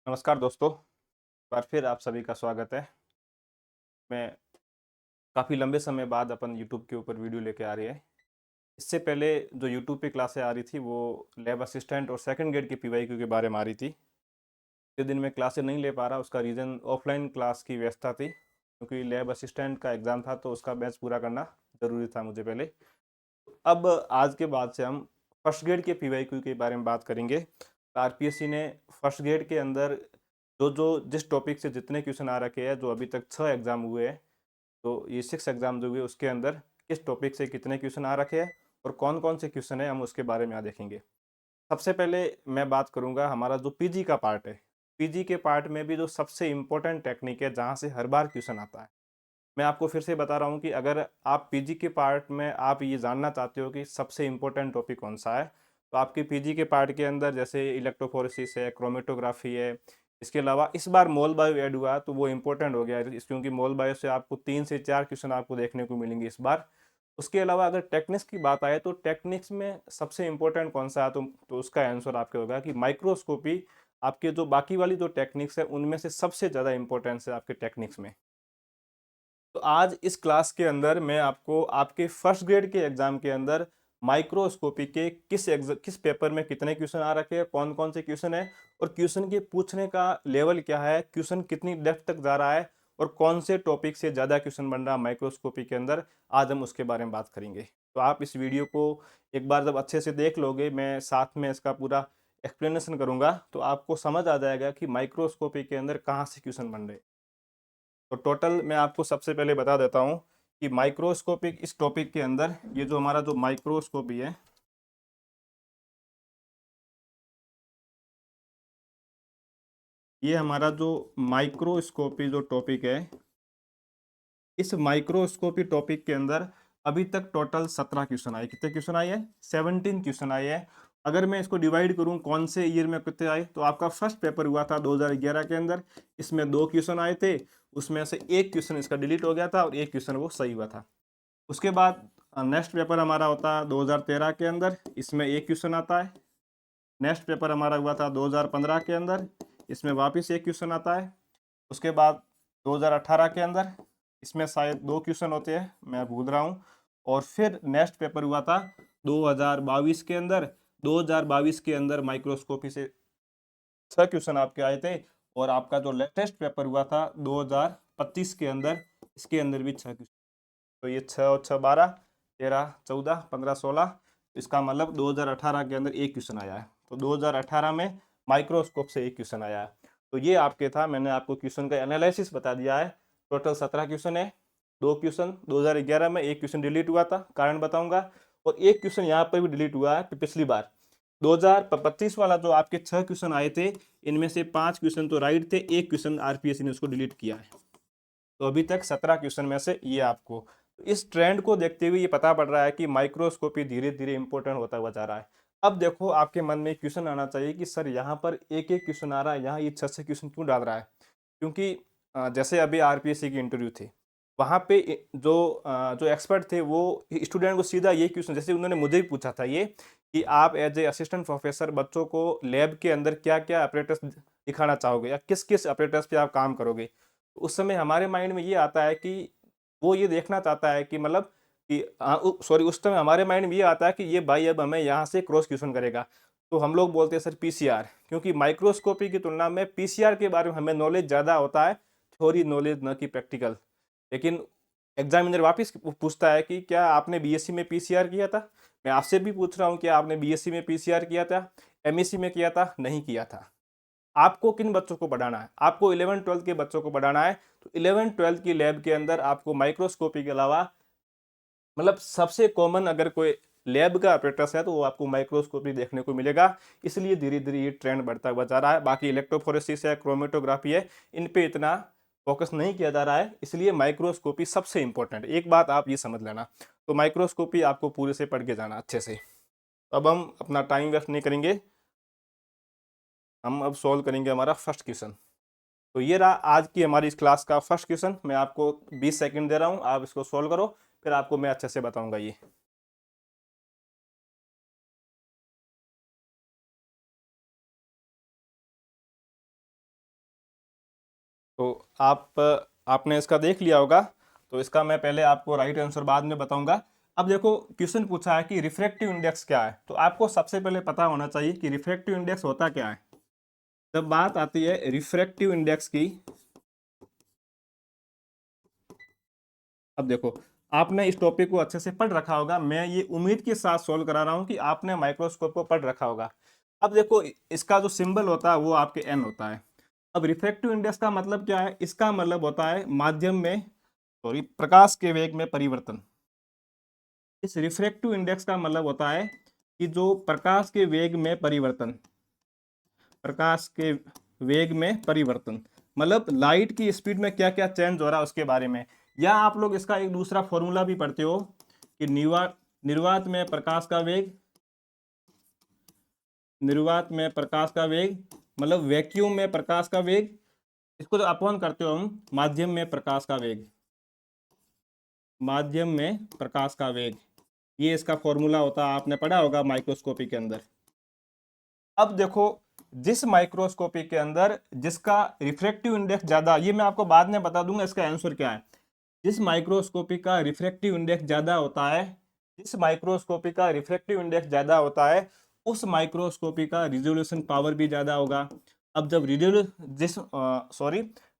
नमस्कार दोस्तों, एक बार फिर आप सभी का स्वागत है। मैं काफ़ी लंबे समय बाद अपन यूट्यूब के ऊपर वीडियो लेके आ रही है। इससे पहले जो यूट्यूब पे क्लासें आ रही थी वो लैब असिस्टेंट और सेकंड ग्रेड के पीवाईक्यू के बारे में आ रही थी। जिस दिन मैं क्लासें नहीं ले पा रहा उसका रीज़न ऑफलाइन क्लास की व्यवस्था थी, क्योंकि लैब असिस्टेंट का एग्ज़ाम था तो उसका बैच पूरा करना ज़रूरी था मुझे पहले। अब आज के बाद से हम फर्स्ट ग्रेड के पीवाईक्यू के बारे में बात करेंगे। आरपीएससी ने फर्स्ट ग्रेड के अंदर जो जो जिस टॉपिक से जितने क्वेश्चन आ रखे हैं, जो अभी तक 6 एग्ज़ाम हुए हैं, तो ये 6 एग्ज़ाम जो हुए उसके अंदर किस टॉपिक से कितने क्वेश्चन आ रखे हैं और कौन कौन से क्वेश्चन है हम उसके बारे में यहाँ देखेंगे। सबसे पहले मैं बात करूँगा हमारा जो पीजी का पार्ट है। पीजी के पार्ट में भी जो सबसे इम्पोर्टेंट टेक्निक है जहाँ से हर बार क्वेश्चन आता है। मैं आपको फिर से बता रहा हूँ कि अगर आप पीजी के पार्ट में आप ये जानना चाहते हो कि सबसे इम्पोर्टेंट टॉपिक कौन सा है, तो आपके पीजी के पार्ट के अंदर जैसे इलेक्ट्रोफोरेसिस है, क्रोमेटोग्राफी है, इसके अलावा इस बार मोल बायो ऐड हुआ तो वो इम्पोर्टेंट हो गया क्योंकि मोल बायो से आपको 3 से 4 क्वेश्चन आपको देखने को मिलेंगे इस बार। उसके अलावा अगर टेक्निक्स की बात आए तो टेक्निक्स में सबसे इम्पोर्टेंट कौन सा है, तो उसका आंसर आपका होगा कि माइक्रोस्कोपी। आपके जो बाकी वाली जो टेक्निक्स है उनमें से सबसे ज़्यादा इंपॉर्टेंस है आपके टेक्निक्स में। तो आज इस क्लास के अंदर मैं आपको आपके फर्स्ट ग्रेड के एग्जाम के अंदर माइक्रोस्कोपी के किस पेपर में कितने क्वेश्चन आ रखे हैं, कौन कौन से क्वेश्चन है और क्वेश्चन के पूछने का लेवल क्या है, क्वेश्चन कितनी डेप्थ तक जा रहा है और कौन से टॉपिक से ज़्यादा क्वेश्चन बन रहा है माइक्रोस्कोपी के अंदर, आज हम उसके बारे में बात करेंगे। तो आप इस वीडियो को एक बार जब अच्छे से देख लोगे, मैं साथ में इसका पूरा एक्सप्लेनेशन करूंगा तो आपको समझ आ जाएगा कि माइक्रोस्कोपी के अंदर कहाँ से क्वेश्चन बन रहे हैं। तो टोटल मैं आपको सबसे पहले बता देता हूँ कि माइक्रोस्कोपिक इस टॉपिक के अंदर ये जो हमारा जो माइक्रोस्कोपी है, ये हमारा जो माइक्रोस्कोपी जो टॉपिक है, इस माइक्रोस्कोपी टॉपिक के अंदर अभी तक टोटल 17 क्वेश्चन आए। कितने क्वेश्चन आए हैं? 17 क्वेश्चन आए हैं। अगर मैं इसको डिवाइड करूं कौन से ईयर में कितने आए, तो आपका फर्स्ट पेपर हुआ था 2011 के अंदर, इसमें 2 क्वेश्चन आए थे, उसमें से एक क्वेश्चन इसका डिलीट हो गया था और एक क्वेश्चन वो सही हुआ था। उसके बाद नेक्स्ट पेपर हमारा होता है 2013 के अंदर, इसमें एक क्वेश्चन आता है। नेक्स्ट पेपर हमारा हुआ था 2015 के अंदर, इसमें वापस एक क्वेश्चन आता है। उसके बाद 2018 के अंदर, इसमें शायद 2 क्वेश्चन होते हैं, मैं भूल रहा हूँ। और फिर नेक्स्ट पेपर हुआ था 2022 के अंदर। 2022 के अंदर माइक्रोस्कोपी से 6 क्वेश्चन आपके आए थे। और आपका जो लेटेस्ट पेपर हुआ था 2025 के अंदर, इसके अंदर भी 6 क्वेश्चन। तो ये 6 और 6 12, 13 14 15 16, इसका मतलब 2018 के अंदर एक क्वेश्चन आया है। तो 2018 में माइक्रोस्कोप से एक क्वेश्चन आया है। तो ये आपके था, मैंने आपको क्वेश्चन का एनालिसिस बता दिया है। टोटल 17 क्वेश्चन है। 2 क्वेश्चन 2011 में, एक क्वेश्चन डिलीट हुआ था, कारण बताऊंगा। और एक क्वेश्चन यहाँ पर भी डिलीट हुआ है पिछली बार। 2025 वाला जो आपके 6 क्वेश्चन आए थे, इनमें से 5 क्वेश्चन तो राइट थे, एक क्वेश्चन आरपीएससी ने उसको डिलीट किया है। तो अभी तक 17 क्वेश्चन में से ये आपको, तो इस ट्रेंड को देखते हुए ये पता पड़ रहा है कि माइक्रोस्कोपी धीरे धीरे इंपॉर्टेंट होता हुआ जा रहा है। अब देखो, आपके मन में क्वेश्चन आना चाहिए कि सर यहाँ पर एक एक क्वेश्चन आ रहा है, यहाँ ये 6 क्वेश्चन क्यों डाल रहा है? क्योंकि जैसे अभी आरपीएससी की इंटरव्यू थी, वहाँ पे जो एक्सपर्ट थे वो स्टूडेंट को सीधा ये क्वेश्चन, जैसे उन्होंने मुझे भी पूछा था ये, कि आप एज ए असिस्टेंट प्रोफेसर बच्चों को लैब के अंदर क्या क्या अपरेटस दिखाना चाहोगे या किस किस अपरेटस पे आप काम करोगे। उस समय हमारे माइंड में ये आता है कि वो ये देखना चाहता है कि मतलब कि सॉरी, उस समय हमारे माइंड में ये आता है कि ये भाई अब हमें यहाँ से क्रॉस क्वेश्चन करेगा। तो हम लोग बोलते हैं सर पीसीआर, क्योंकि माइक्रोस्कोपी की तुलना में पीसीआर के बारे में हमें नॉलेज ज़्यादा होता है, थ्योरी नॉलेज न कि प्रैक्टिकल। लेकिन एग्जामिनर वापस पूछता है कि क्या आपने बीएससी में पीसीआर किया था? मैं आपसे भी पूछ रहा हूँ, क्या आपने बीएससी में पीसीआर किया था, एमएससी में किया था? नहीं किया था। आपको किन बच्चों को पढ़ाना है? आपको 11 12 के बच्चों को पढ़ाना है। तो 11 12 की लैब के अंदर आपको माइक्रोस्कोपी के अलावा, मतलब सबसे कॉमन अगर कोई लैब का अपरेटस है तो वो आपको माइक्रोस्कोपी देखने को मिलेगा। इसलिए धीरे धीरे ये ट्रेंड बढ़ता हुआ जा रहा है। बाकी इलेक्ट्रोफोरेसिस है, क्रोमेटोग्राफी है, इन पे इतना फोकस नहीं किया जा रहा है, इसलिए माइक्रोस्कोपी सबसे इंपॉर्टेंट। एक बात आप ये समझ लेना, तो माइक्रोस्कोपी आपको पूरे से पढ़ के जाना अच्छे से। अब हम अपना टाइम वेस्ट नहीं करेंगे, हम अब सॉल्व करेंगे हमारा फर्स्ट क्वेश्चन। तो ये रहा आज की हमारी इस क्लास का फर्स्ट क्वेश्चन। मैं आपको 20 सेकंड दे रहा हूँ, आप इसको सॉल्व करो, फिर आपको मैं अच्छे से बताऊंगा ये। तो आपने इसका देख लिया होगा, तो इसका मैं पहले आपको राइट आंसर बाद में बताऊंगा। अब देखो क्वेश्चन पूछा है कि रिफ्रैक्टिव इंडेक्स क्या है, तो आपको सबसे पहले पता होना चाहिए कि रिफ्रैक्टिव इंडेक्स होता क्या है। जब बात आती है रिफ्रैक्टिव इंडेक्स की, अब देखो आपने इस टॉपिक को अच्छे से पढ़ रखा होगा, मैं ये उम्मीद के साथ सॉल्व करा रहा हूँ कि आपने माइक्रोस्कोप को पढ़ रखा होगा। अब देखो इसका जो सिंबल होता है वो आपके एन होता है। अब रिफ्रैक्टिव इंडेक्स का मतलब क्या है, इसका मतलब होता है माध्यम में, सॉरी, प्रकाश के वेग में परिवर्तन। इस रिफ्रैक्टिव इंडेक्स का मतलब होता है कि जो प्रकाश के वेग में परिवर्तन, प्रकाश के वेग में परिवर्तन मतलब लाइट की स्पीड में क्या क्या चेंज हो रहा है उसके बारे में। या आप लोग इसका एक दूसरा फॉर्मूला भी पढ़ते हो कि निर्वात में प्रकाश का वेग, निर्वात में प्रकाश का वेग मतलब वैक्यूम में प्रकाश का वेग, इसको जो अपॉन करते हो हम माध्यम में प्रकाश का वेग, माध्यम में प्रकाश का वेग, ये इसका फॉर्मूला होता है, आपने पढ़ा होगा माइक्रोस्कोपी के अंदर। अब देखो जिस माइक्रोस्कोपी के अंदर जिसका रिफ्रैक्टिव इंडेक्स ज्यादा, ये मैं आपको बाद में बता दूंगा इसका आंसर क्या है। जिस माइक्रोस्कोपी का रिफ्रैक्टिव इंडेक्स ज्यादा होता है, जिस माइक्रोस्कोपी का रिफ्रैक्टिव इंडेक्स ज्यादा होता है उस माइक्रोस्कोपी का रिजोल्यूशन पावर भी ज्यादा होगा। अब जब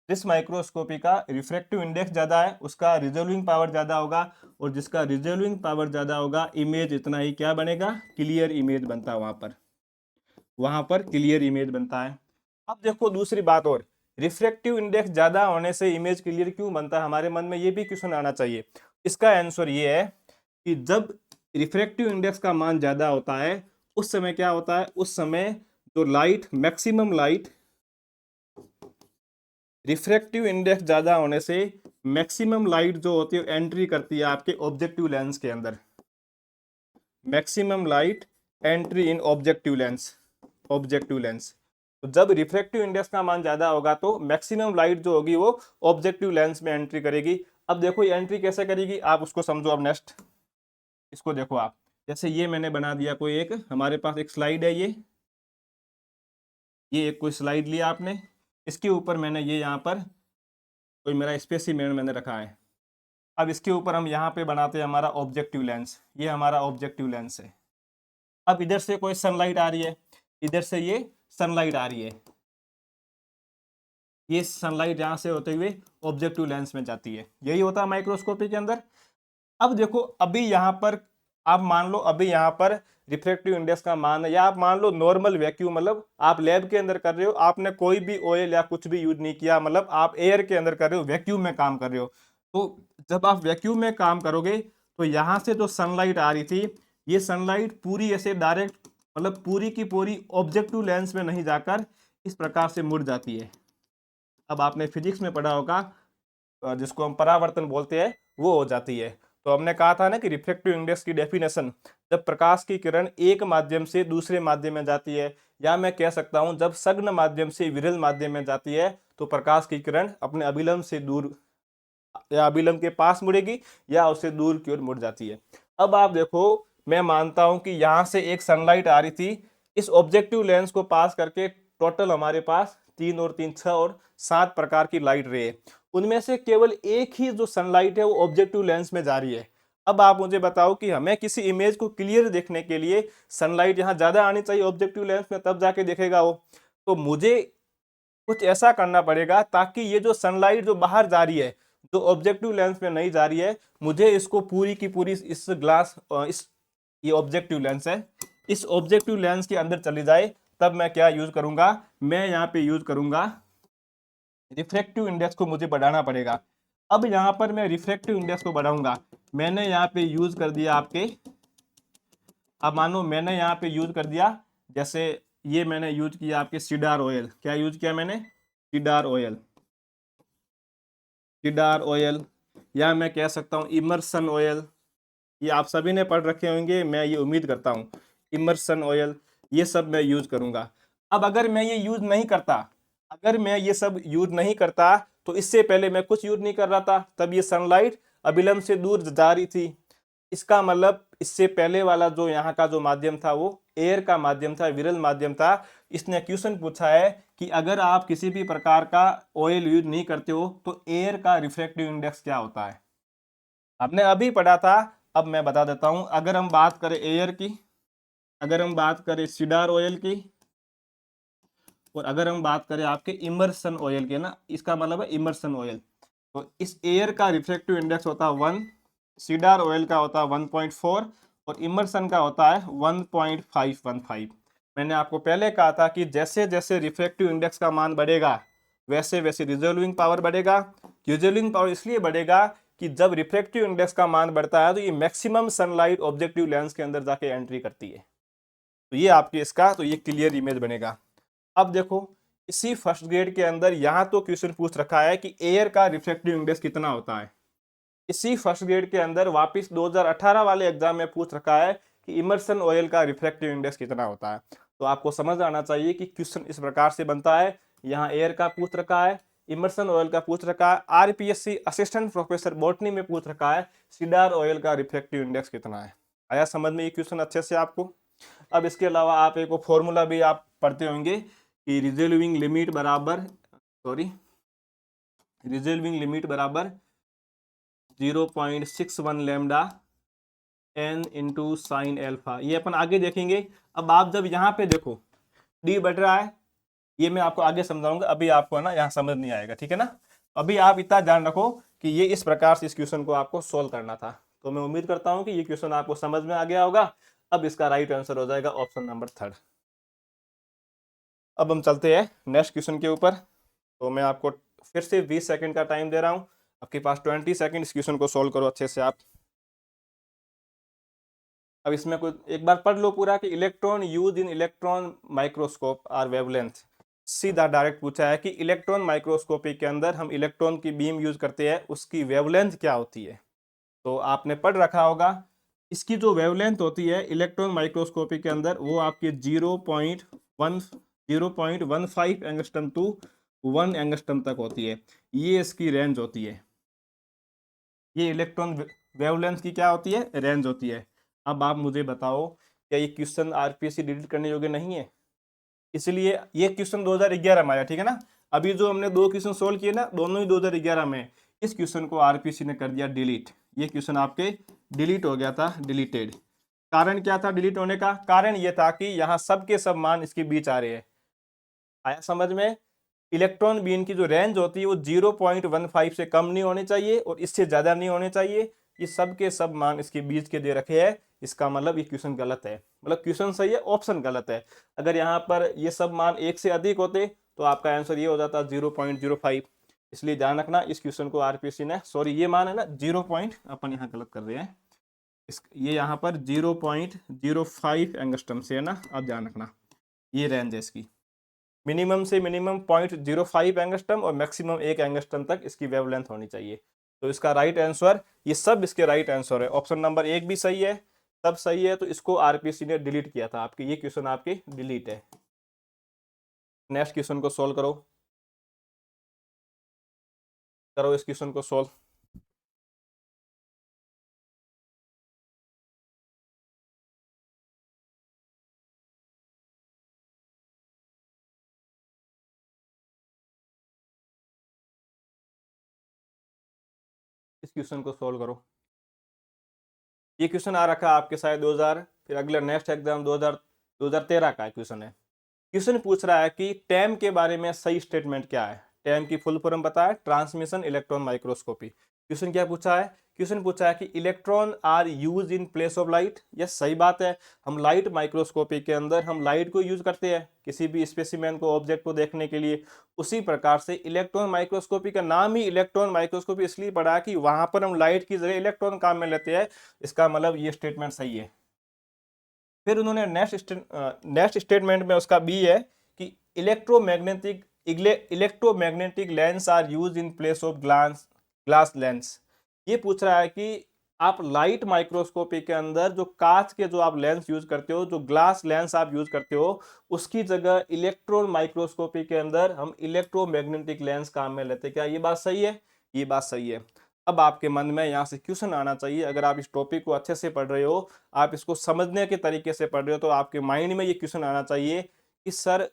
जिस माइक्रोस्कोपी का रिफ्रैक्टिव इंडेक्स ज्यादा है उसका रिजोल्विंग पावर ज्यादा होगा, और जिसका रिजोल्विंग पावर ज्यादा होगा इमेज इतना ही क्या बनेगा, क्लियर इमेज बनता है, वहां पर क्लियर इमेज बनता है। अब देखो दूसरी बात और, रिफ्रैक्टिव इंडेक्स ज्यादा होने से इमेज क्लियर क्यों बनता है, हमारे मन में ये भी क्वेश्चन आना चाहिए। इसका आंसर ये है कि जब रिफ्रैक्टिव इंडेक्स का मान ज्यादा होता है उस समय क्या होता है, उस समय जो light maximum light, refractive index ज्यादा होने से मैक्सिमम लाइट जो होती है एंट्री करती है आपके ऑब्जेक्टिव लेंस के अंदर, maximum light entry in objective lens, objective lens. तो जब रिफ्रैक्टिव इंडेक्स का मान ज्यादा होगा तो मैक्सिमम लाइट जो होगी वो ऑब्जेक्टिव लेंस में एंट्री करेगी। अब देखो ये एंट्री कैसे करेगी आप उसको समझो। अब नेक्स्ट इसको देखो आप, जैसे ये मैंने बना दिया कोई एक, हमारे पास एक स्लाइड है, ये एक कोई स्लाइड लिया आपने, इसके ऊपर मैंने ये यहाँ पर कोई मेरा स्पेसिमेन मैंने रखा है। अब इसके ऊपर हम यहाँ पे बनाते हैं हमारा ऑब्जेक्टिव लेंस, ये हमारा ऑब्जेक्टिव लेंस है। अब इधर से कोई सनलाइट आ रही है, इधर से ये सनलाइट आ रही है, ये सनलाइट यहाँ से होते हुए ऑब्जेक्टिव लेंस में जाती है, यही होता है माइक्रोस्कोपी के अंदर। अब देखो अभी यहाँ पर आप मान लो, अभी यहाँ पर रिफ्रैक्टिव इंडेक्स का मान है, या आप मान लो नॉर्मल वैक्यूम, मतलब आप लैब के अंदर कर रहे हो, आपने कोई भी ऑयल या कुछ भी यूज नहीं किया, मतलब आप एयर के अंदर कर रहे हो, वैक्यूम में काम कर रहे हो। तो जब आप वैक्यूम में काम करोगे तो यहाँ से जो सनलाइट आ रही थी, ये सनलाइट पूरी ऐसे डायरेक्ट मतलब पूरी की पूरी ऑब्जेक्टिव लेंस में नहीं जाकर इस प्रकार से मुड़ जाती है। अब आपने फिजिक्स में पढ़ा होगा जिसको हम परावर्तन बोलते हैं, वो हो जाती है। तो हमने कहा था ना कि रिफ्रैक्टिव इंडेक्स की डेफिनेशन, जब प्रकाश की किरण एक माध्यम से दूसरे माध्यम में जाती है, या मैं कह सकता हूं जब सघन माध्यम से विरल माध्यम में जाती है तो प्रकाश की किरण अपने अभिलंब से दूर या अभिलंब के पास मुड़ेगी या उससे दूर की ओर मुड़ जाती है। अब आप देखो मैं मानता हूं कि यहां से एक सनलाइट आ रही थी, इस ऑब्जेक्टिव लेंस को पास करके टोटल हमारे पास 3 और 3 6 और 7 प्रकार की लाइट रे है, उनमें से केवल एक ही जो सनलाइट है वो ऑब्जेक्टिव लेंस में जा रही है। अब आप मुझे बताओ कि हमें किसी इमेज को क्लियर देखने के लिए सनलाइट यहाँ ज्यादा आनी चाहिए ऑब्जेक्टिव लेंस में, तब जाके देखेगा वो। तो मुझे कुछ ऐसा करना पड़ेगा ताकि ये जो सनलाइट जो बाहर जा रही है, जो ऑब्जेक्टिव लेंस में नहीं जा रही है, मुझे इसको पूरी की पूरी इस ग्लास इस ये ऑब्जेक्टिव लेंस है, इस ऑब्जेक्टिव लेंस के अंदर चली जाए। तब मैं क्या यूज करूंगा, मैं यहाँ पे यूज करूंगा रिफ्रैक्टिव इंडेक्स को मुझे बढ़ाना पड़ेगा। अब यहाँ पर मैं रिफ्रैक्टिव इंडेक्स को बढ़ाऊंगा, मैंने यहाँ पे यूज कर दिया आपके, अब मानो मैंने यहाँ पे यूज कर दिया, जैसे ये मैंने यूज किया आपके सीडार ऑयल, क्या यूज किया मैंने, सीडार ऑयल, सीडार ऑयल, या मैं कह सकता हूँ इमर्सन ऑयल, ये आप सभी ने पढ़ रखे होंगे मैं ये उम्मीद करता हूँ, इमर्सन ऑयल, ये सब मैं यूज करूंगा। अब अगर मैं ये यूज नहीं करता, अगर मैं ये सब यूज नहीं करता तो इससे पहले मैं कुछ यूज नहीं कर रहा था, तब ये सनलाइट अभिलंब से दूर जा रही थी, इसका मतलब इससे पहले वाला जो यहाँ का जो माध्यम था वो एयर का माध्यम था, विरल माध्यम था, इसने क्वेश्चन पूछा है कि अगर आप किसी भी प्रकार का ऑयल यूज नहीं करते हो तो एयर का रिफ्रैक्टिव इंडेक्स क्या होता है। आपने अभी पढ़ा था, अब मैं बता देता हूं। अगर हम बात करें एयर की, अगर हम बात करें सीडार ऑयल की, और अगर हम बात करें आपके इमर्सन ऑयल के ना, इसका मतलब है इमर्सन ऑयल, तो इस एयर का रिफ्रैक्टिव इंडेक्स होता है 1, सीडार ऑयल का होता है 1.4 और इमर्सन का होता है 1.515। मैंने आपको पहले कहा था कि जैसे जैसे रिफ्रैक्टिव इंडेक्स का मान बढ़ेगा वैसे वैसे रिजोल्विंग पावर बढ़ेगा। रिजोल्विंग पावर इसलिए बढ़ेगा कि जब रिफ्रैक्टिव इंडेक्स का मान बढ़ता है तो ये मैक्सिमम सनलाइट ऑब्जेक्टिव लेंस के अंदर जाके एंट्री करती है। तो ये आपके इसका तो ये क्लियर इमेज बनेगा। अब देखो इसी फर्स्ट ग्रेड के अंदर यहां तो क्वेश्चन पूछ रखा है कि एयर का रिफ्रैक्टिव इंडेक्स कितना होता है। इसी फर्स्ट ग्रेड के अंदर वापस 2018 वाले एग्जाम में पूछ रखा है कि इमर्सन ऑयल का रिफ्रैक्टिव इंडेक्स कितना होता है। तो आपको समझ आना चाहिए कि क्वेश्चन इस प्रकार से बनता है। यहाँ एयर का पूछ रखा है, इमर्सन ऑयल का पूछ रखा है, आरपीएससी असिस्टेंट प्रोफेसर बॉटनी में पूछ रखा है सीडार ऑयल का रिफ्रैक्टिव इंडेक्स कितना है। आया समझ में ये क्वेश्चन अच्छे से आपको। अब इसके अलावा आप एक फॉर्मूला भी आप पढ़ते होंगे कि रिजोल्विंग लिमिट बराबर, सॉरी, रिजोल्विंग लिमिट बराबर 0.61 lambda n into sine alpha. ये अपन आगे देखेंगे। अब आप जब यहाँ पे देखो डी बढ़ रहा है, ये मैं आपको आगे समझाऊंगा, अभी आपको ना यहाँ समझ नहीं आएगा, ठीक है ना। अभी आप इतना ध्यान रखो कि ये इस प्रकार से इस क्वेश्चन को आपको सोल्व करना था। तो मैं उम्मीद करता हूँ कि ये क्वेश्चन आपको समझ में आ गया होगा। अब इसका राइट आंसर हो जाएगा ऑप्शन नंबर 3। अब हम चलते हैं नेक्स्ट क्वेश्चन के ऊपर। तो मैं आपको फिर से 20 सेकंड का टाइम दे रहा हूँ, आपके पास 20 सेकंड इस क्वेश्चन को सोल्व करो अच्छे से आप। अब इसमें कुछ एक बार पढ़ लो पूरा कि electron use in electron microscope are wavelength. सीधा डायरेक्ट पूछा है कि इलेक्ट्रॉन माइक्रोस्कोपी के अंदर हम इलेक्ट्रॉन की बीम यूज करते हैं, उसकी वेवलेंथ क्या होती है। तो आपने पढ़ रखा होगा इसकी जो वेवलेंथ होती है इलेक्ट्रॉन माइक्रोस्कोपी के अंदर वो आपकी 0.15 एंगस्ट्रम टू 1 एंगस्ट्रम तक होती है। ये इसकी रेंज होती है। ये इलेक्ट्रॉन वेवलेंथ की क्या होती है, रेंज होती है। अब आप मुझे बताओ क्या ये क्वेश्चन आरपीएससी डिलीट करने योग्य नहीं है। इसलिए ये क्वेश्चन 2011 में आया, ठीक है ना। अभी जो हमने 2 क्वेश्चन सोल्व किए ना, दोनों ही 2011 में। इस क्वेश्चन को आरपीएससी ने कर दिया डिलीट। ये क्वेश्चन आपके डिलीट हो गया था, डिलीटेड। कारण क्या था डिलीट होने का, कारण ये था कि यहाँ सब के सब मान इसके बीच आ रहे हैं। आया समझ में। इलेक्ट्रॉन बीम की जो रेंज होती है वो 0.15 से कम नहीं होनी चाहिए और इससे ज्यादा नहीं होने चाहिए। ये सब के सब मान इसके बीच के दे रखे हैं। इसका मतलब ये क्वेश्चन गलत है, मतलब क्वेश्चन सही है, ऑप्शन गलत है। अगर यहाँ पर ये सब मान 1 से अधिक होते तो आपका आंसर ये हो जाता 0.05। इसलिए ध्यान रखना इस क्वेश्चन को आरपीएससी ने, सॉरी ये मान है ना 0 पॉइंट, अपन यहाँ गलत कर रहे हैं। ये यहाँ पर 0.05 एंगस्ट्रम से है ना। अब ध्यान रखना ये रेंज है इसकी, मिनिमम से मिनिमम 0.05 एंगस्ट्रम और मैक्सिमम 1 एंगस्ट्रम तक इसकी वेवलेंथ होनी चाहिए। तो इसका राइट आंसर, ये सब इसके राइट आंसर है। ऑप्शन नंबर 1 भी सही है, सब सही है। तो इसको आरपीएससी ने डिलीट किया था, आपके ये क्वेश्चन आपके डिलीट है। नेक्स्ट क्वेश्चन को सोल्व करो, करो इस क्वेश्चन को सोल्व। इस क्वेश्चन को सोल्व करो। ये क्वेश्चन आ रखा है आपके शायद 2000, फिर अगला नेक्स्ट एग्जाम 2013 का क्वेश्चन है। क्वेश्चन पूछ रहा है कि टैम के बारे में सही स्टेटमेंट क्या है। टैम की फुल फॉर्म बताया, ट्रांसमिशन इलेक्ट्रॉन माइक्रोस्कोपी। क्वेश्चन क्या पूछा है, क्वेश्चन पूछा है कि electron are use in place of light. Yes सही बात है, हम लाइट माइक्रोस्कोपी के अंदर हम लाइट को यूज करते हैं किसी भी स्पेसिमेन को, ऑब्जेक्ट को देखने के लिए। उसी प्रकार से इलेक्ट्रॉन माइक्रोस्कोपी का नाम ही इलेक्ट्रॉन माइक्रोस्कोपी इसलिए पड़ा कि वहां पर हम लाइट की जगह इलेक्ट्रॉन काम में लेते हैं। इसका मतलब ये स्टेटमेंट सही है। फिर उन्होंने नेक्स्ट स्टेटमेंट में उसका बी है कि electromagnetic lens are use in place of glass lens. ये पूछ रहा है कि आप लाइट माइक्रोस्कोपी के अंदर जो कांच के जो आप लेंस यूज करते हो, जो ग्लास लेंस आप यूज करते हो, उसकी जगह इलेक्ट्रॉन माइक्रोस्कोपी के अंदर हम इलेक्ट्रोमैग्नेटिक लेंस काम में लेते हैं। क्या ये बात सही है, ये बात सही है। अब आपके मन में यहाँ से क्वेश्चन आना चाहिए, अगर आप इस टॉपिक को अच्छे से पढ़ रहे हो, आप इसको समझने के तरीके से पढ़ रहे हो, तो आपके माइंड में ये क्वेश्चन आना चाहिए कि सर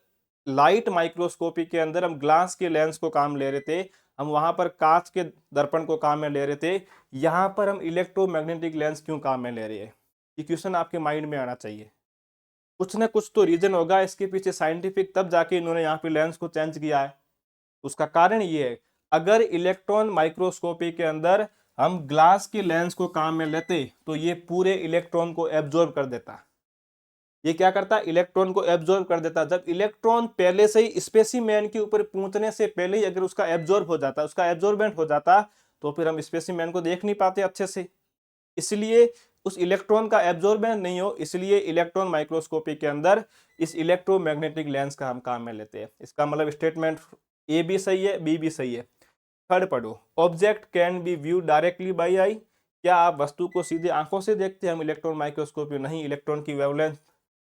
लाइट माइक्रोस्कोपी के अंदर हम ग्लास के लेंस को काम ले रहे थे, हम वहां पर कांच के दर्पण को काम में ले रहे थे, यहां पर हम इलेक्ट्रोमैग्नेटिक लेंस क्यों काम में ले रहे हैं? ये क्वेश्चन आपके माइंड में आना चाहिए। कुछ ना कुछ तो रीजन होगा इसके पीछे साइंटिफिक, तब जाके इन्होंने यहाँ पे लेंस को चेंज किया है। उसका कारण ये है, अगर इलेक्ट्रॉन माइक्रोस्कोपी के अंदर हम ग्लास के लेंस को काम में लेते तो ये पूरे इलेक्ट्रॉन को एब्जॉर्ब कर देता। ये क्या करता? इलेक्ट्रॉन को एब्जॉर्ब कर देता। जब इलेक्ट्रॉन पहले से ही स्पेसिमेन के ऊपर पहुंचने से पहले ही अगर उसका एब्जॉर्ब हो जाता, उसका एब्जॉर्बेंट हो जाता, तो फिर हम स्पेसिमेन को देख नहीं पाते अच्छे से। इसलिए उस इलेक्ट्रॉन का एब्जॉर्बेंट नहीं हो, इसलिए इलेक्ट्रॉन माइक्रोस्कोपी के अंदर इस इलेक्ट्रोमैग्नेटिक लेंस का हम काम में लेते हैं। इसका मतलब स्टेटमेंट ए भी सही है, बी भी सही है। थर्ड पढ़ो, object can be view directly by eye. क्या आप वस्तु को सीधे आंखों से देखते हैं हम इलेक्ट्रॉन माइक्रोस्कोपी? नहीं, इलेक्ट्रॉन की वेवलेंथ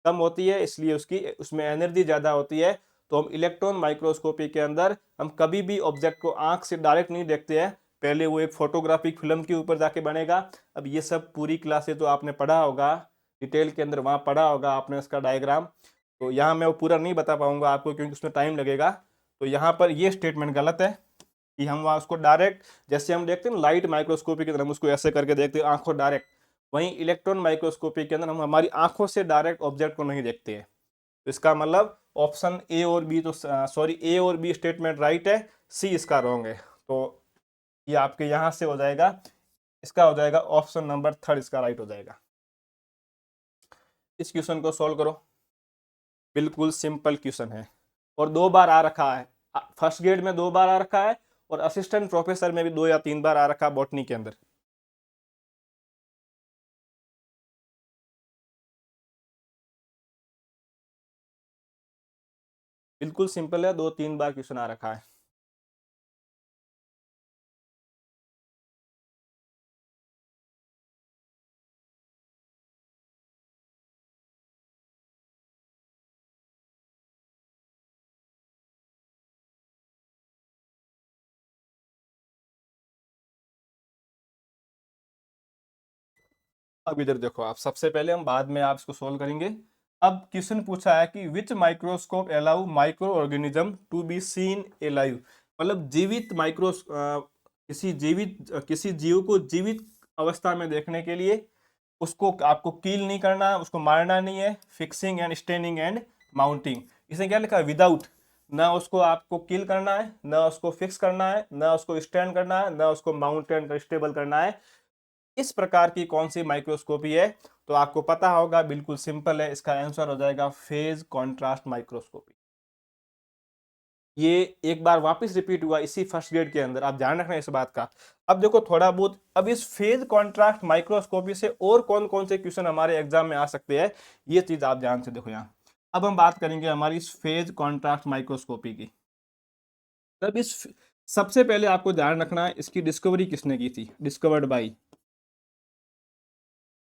कम होती है, इसलिए उसकी उसमें एनर्जी ज़्यादा होती है। तो हम इलेक्ट्रॉन माइक्रोस्कोपी के अंदर हम कभी भी ऑब्जेक्ट को आंख से डायरेक्ट नहीं देखते हैं, पहले वो एक फोटोग्राफिक फिल्म के ऊपर जाके बनेगा। अब ये सब पूरी क्लासेस जो आपने पढ़ा होगा डिटेल के अंदर, वहाँ पढ़ा होगा आपने इसका डायग्राम, तो यहाँ मैं वो पूरा नहीं बता पाऊंगा आपको क्योंकि उसमें टाइम लगेगा। तो यहाँ पर ये स्टेटमेंट गलत है कि हम वहाँ उसको डायरेक्ट, जैसे हम देखते हैं लाइट माइक्रोस्कोपी की तरह हम उसको ऐसे करके देखते हैं आंखों डायरेक्ट, वहीं इलेक्ट्रॉन माइक्रोस्कोपी के अंदर हम हमारी आंखों से डायरेक्ट ऑब्जेक्ट को नहीं देखते हैं। तो इसका मतलब ऑप्शन ए और बी, तो सॉरी ए और बी स्टेटमेंट राइट है, सी इसका रॉन्ग है। तो ये आपके यहाँ से हो जाएगा, इसका हो जाएगा ऑप्शन नंबर थर्ड, इसका राइट हो जाएगा। इस क्वेश्चन को सॉल्व करो, बिल्कुल सिंपल क्वेश्चन है और 2 बार आ रखा है। फर्स्ट ग्रेड में 2 बार आ रखा है और असिस्टेंट प्रोफेसर में भी 2 या 3 बार आ रखा है बॉटनी के अंदर। बिल्कुल सिंपल है, 2-3 बार क्वेश्चन आ रखा है। अब इधर देखो आप, सबसे पहले हम बाद में आप इसको सोल्व करेंगे। अब क्वेश्चन पूछा है कि which microscope allow microorganism to be seen alive, मतलब जीवित किसी जीव को जीवित अवस्था में देखने के लिए उसको आपको किल नहीं करना है, उसको मारना नहीं है, fixing and staining and mounting. इसने क्या लिखा है? विदाउट, ना उसको आपको किल करना है, ना उसको फिक्स करना है, ना उसको स्टैंड करना है, ना उसको माउंट एंड स्टेबल करना है। इस प्रकार की कौन सी माइक्रोस्कोपी है? तो आपको पता होगा, बिल्कुल सिंपल है, इसका आंसर हो जाएगा फेज कॉन्ट्रास्ट माइक्रोस्कोपी। ये एक बार वापस रिपीट हुआ इसी फर्स्ट ग्रेड के अंदर, आप ध्यान रखना इस बात का। अब देखो थोड़ा बहुत, अब इस फेज कॉन्ट्रास्ट माइक्रोस्कोपी से और कौन कौन से क्वेश्चन हमारे एग्जाम में आ सकते हैं, ये चीज आप ध्यान से देखो यहाँ। अब हम बात करेंगे हमारी इस फेज कॉन्ट्रास्ट माइक्रोस्कोपी की। तब इस सबसे पहले आपको ध्यान रखना है इसकी डिस्कवरी किसने की थी? डिस्कवर्ड बाई,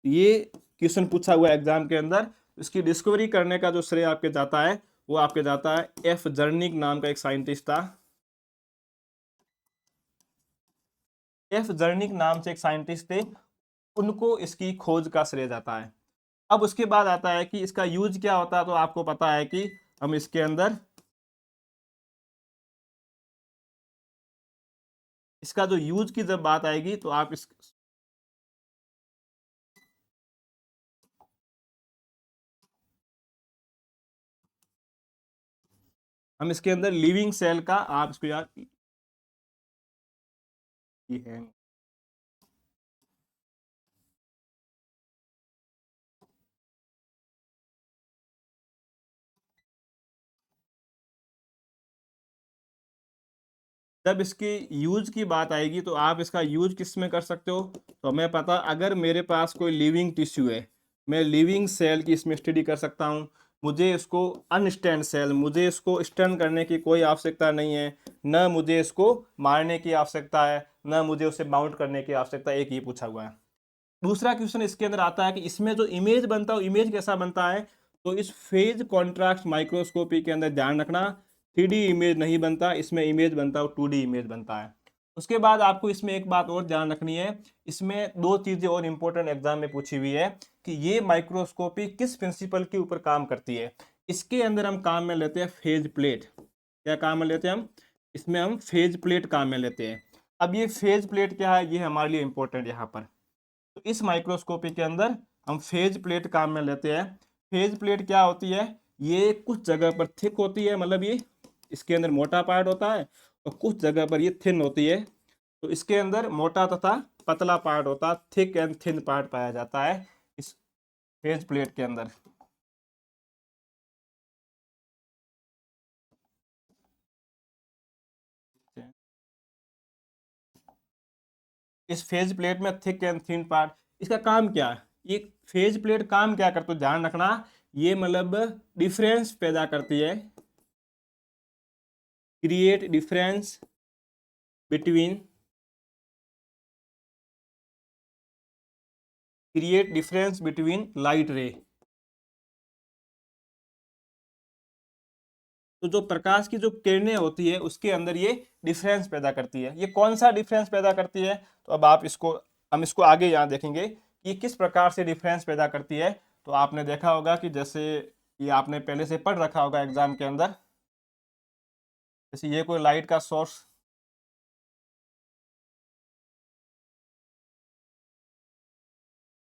ये क्वेश्चन पूछा हुआ एग्जाम के अंदर। इसकी डिस्कवरी करने का जो श्रेय आपके जाता है वो आपके जाता है एफ जर्निक नाम का एक साइंटिस्ट था। एफ जर्निक नाम से एक साइंटिस्ट थे, उनको इसकी खोज का श्रेय जाता है। अब उसके बाद आता है कि इसका यूज क्या होता है, तो आपको पता है कि हम इसके अंदर इसका जो यूज की जब बात आएगी तो आप इस हम इसके अंदर लिविंग सेल का, आप इसको याद है, जब इसकी यूज की बात आएगी तो आप इसका यूज किस में कर सकते हो? तो हमें पता, अगर मेरे पास कोई लिविंग टिश्यू है, मैं लिविंग सेल की इसमें स्टडी कर सकता हूँ। मुझे इसको अनस्टैंड सेल, मुझे इसको स्टैंड करने की कोई आवश्यकता नहीं है, न मुझे इसको मारने की आवश्यकता है, न मुझे उसे माउंट करने की आवश्यकता है। एक ये पूछा हुआ है। दूसरा क्वेश्चन इसके अंदर आता है कि इसमें जो इमेज बनता है, इमेज कैसा बनता है? तो इस फेज कॉन्ट्रास्ट माइक्रोस्कोपी के अंदर ध्यान रखना, 3D इमेज नहीं बनता, इसमें इमेज बनता है 2D इमेज बनता है। उसके बाद आपको इसमें एक बात और ध्यान रखनी है, इसमें 2 चीजें और इंपॉर्टेंट एग्जाम में पूछी हुई है कि ये माइक्रोस्कोपी किस प्रिंसिपल के ऊपर काम करती है। इसके अंदर हम काम में लेते हैं फेज प्लेट। क्या काम में लेते हैं हम? इसमें हम फेज प्लेट काम में लेते हैं। अब ये फेज प्लेट क्या है, ये हमारे लिए इंपॉर्टेंट यहाँ पर। तो इस माइक्रोस्कोपी के अंदर हम फेज प्लेट काम में लेते हैं। फेज प्लेट क्या होती है? ये कुछ जगह पर थिक होती है, मतलब ये इसके अंदर मोटा पार्ट होता है और कुछ जगह पर ये थिन होती है। तो इसके अंदर मोटा तथा पतला पार्ट होता है, थिक एंड थिन पार्ट पाया जाता है इस फेज प्लेट के अंदर। इस फेज प्लेट में थिक एंड थिन पार्ट, इसका काम क्या है? ये फेज प्लेट काम क्या करती है, ध्यान रखना। ये मतलब डिफरेंस पैदा करती है, create difference between, create difference between light रे। तो जो प्रकाश की जो किरणें होती है उसके अंदर ये डिफरेंस पैदा करती है। ये कौन सा डिफरेंस पैदा करती है? तो अब आप इसको, हम इसको आगे यहाँ देखेंगे कि किस प्रकार से डिफरेंस पैदा करती है। तो आपने देखा होगा कि जैसे ये आपने पहले से पढ़ रखा होगा एग्जाम के अंदर, जैसे ये कोई लाइट का सोर्स,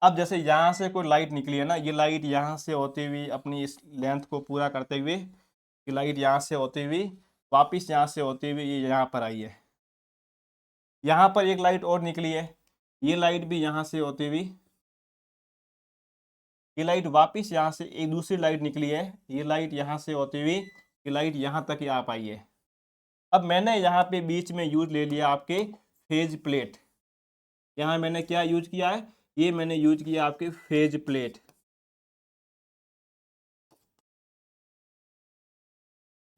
अब जैसे यहाँ से कोई लाइट निकली है ना, ये लाइट यहाँ से होती हुई अपनी इस लेंथ को पूरा करते हुए, ये लाइट यहाँ से होती हुई वापिस यहाँ से होती हुई ये यहाँ पर आई है। यहाँ पर एक लाइट और निकली है, ये लाइट भी यहाँ से होती हुई, ये लाइट वापिस यहाँ से एक दूसरी लाइट निकली है, ये लाइट यहाँ से होती हुई ये लाइट यहाँ तक ही आ पाई है। अब मैंने यहाँ पे बीच में यूज ले लिया आपके फेज प्लेट। यहाँ मैंने क्या यूज किया है? ये मैंने यूज किया आपके फेज प्लेट।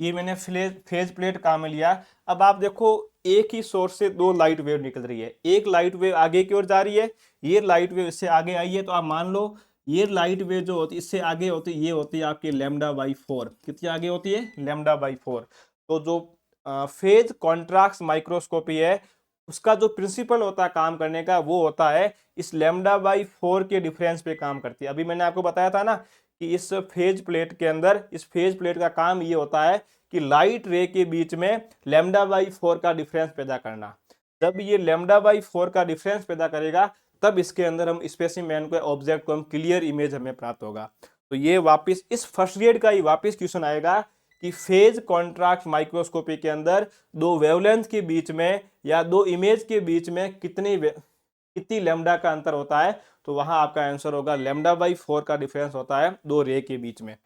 ये मैंने फेज प्लेट काम में लिया। अब आप देखो, एक ही सोर्स से दो लाइट वेव निकल रही है, एक लाइट वेव आगे की ओर जा रही है, ये लाइट वेव इससे आगे आई है। तो आप मान लो ये लाइट वेव जो होती है इससे आगे होती है, ये होती है आपकी λ/4। कितनी आगे होती है? λ/4। तो जो फेज कॉन्ट्रास्ट माइक्रोस्कोपी है उसका जो प्रिंसिपल होता है काम करने का, वो होता है इस λ/4 के डिफरेंस पे काम करती है। अभी मैंने आपको बताया था ना कि इस फेज प्लेट के अंदर, इस फेज प्लेट का काम ये होता है कि लाइट रे के बीच में λ/4 का डिफरेंस पैदा करना। जब ये λ/4 का डिफरेंस पैदा करेगा तब इसके अंदर हम स्पेसिमेन को, ऑब्जेक्ट को हम क्लियर इमेज हमें प्राप्त होगा। तो ये वापस इस फर्स्ट ग्रेड का ही वापस क्वेश्चन आएगा कि फेज कॉन्ट्रास्ट माइक्रोस्कोपी के अंदर दो वेवलेंथ के बीच में या दो इमेज के बीच में कितनी लैम्डा का अंतर होता है। तो वहां आपका आंसर होगा λ/4 का डिफरेंस होता है दो रे के बीच में।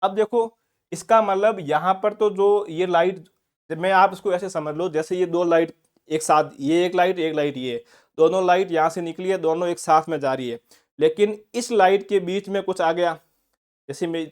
अब देखो, इसका मतलब यहाँ पर तो जो ये लाइट, मैं आप इसको ऐसे समझ लो जैसे ये दो लाइट एक साथ, ये एक लाइट एक लाइट, ये दोनों लाइट यहाँ से निकली है, दोनों एक साथ में जा रही है। लेकिन इस लाइट के बीच में कुछ आ गया, जैसे मैं,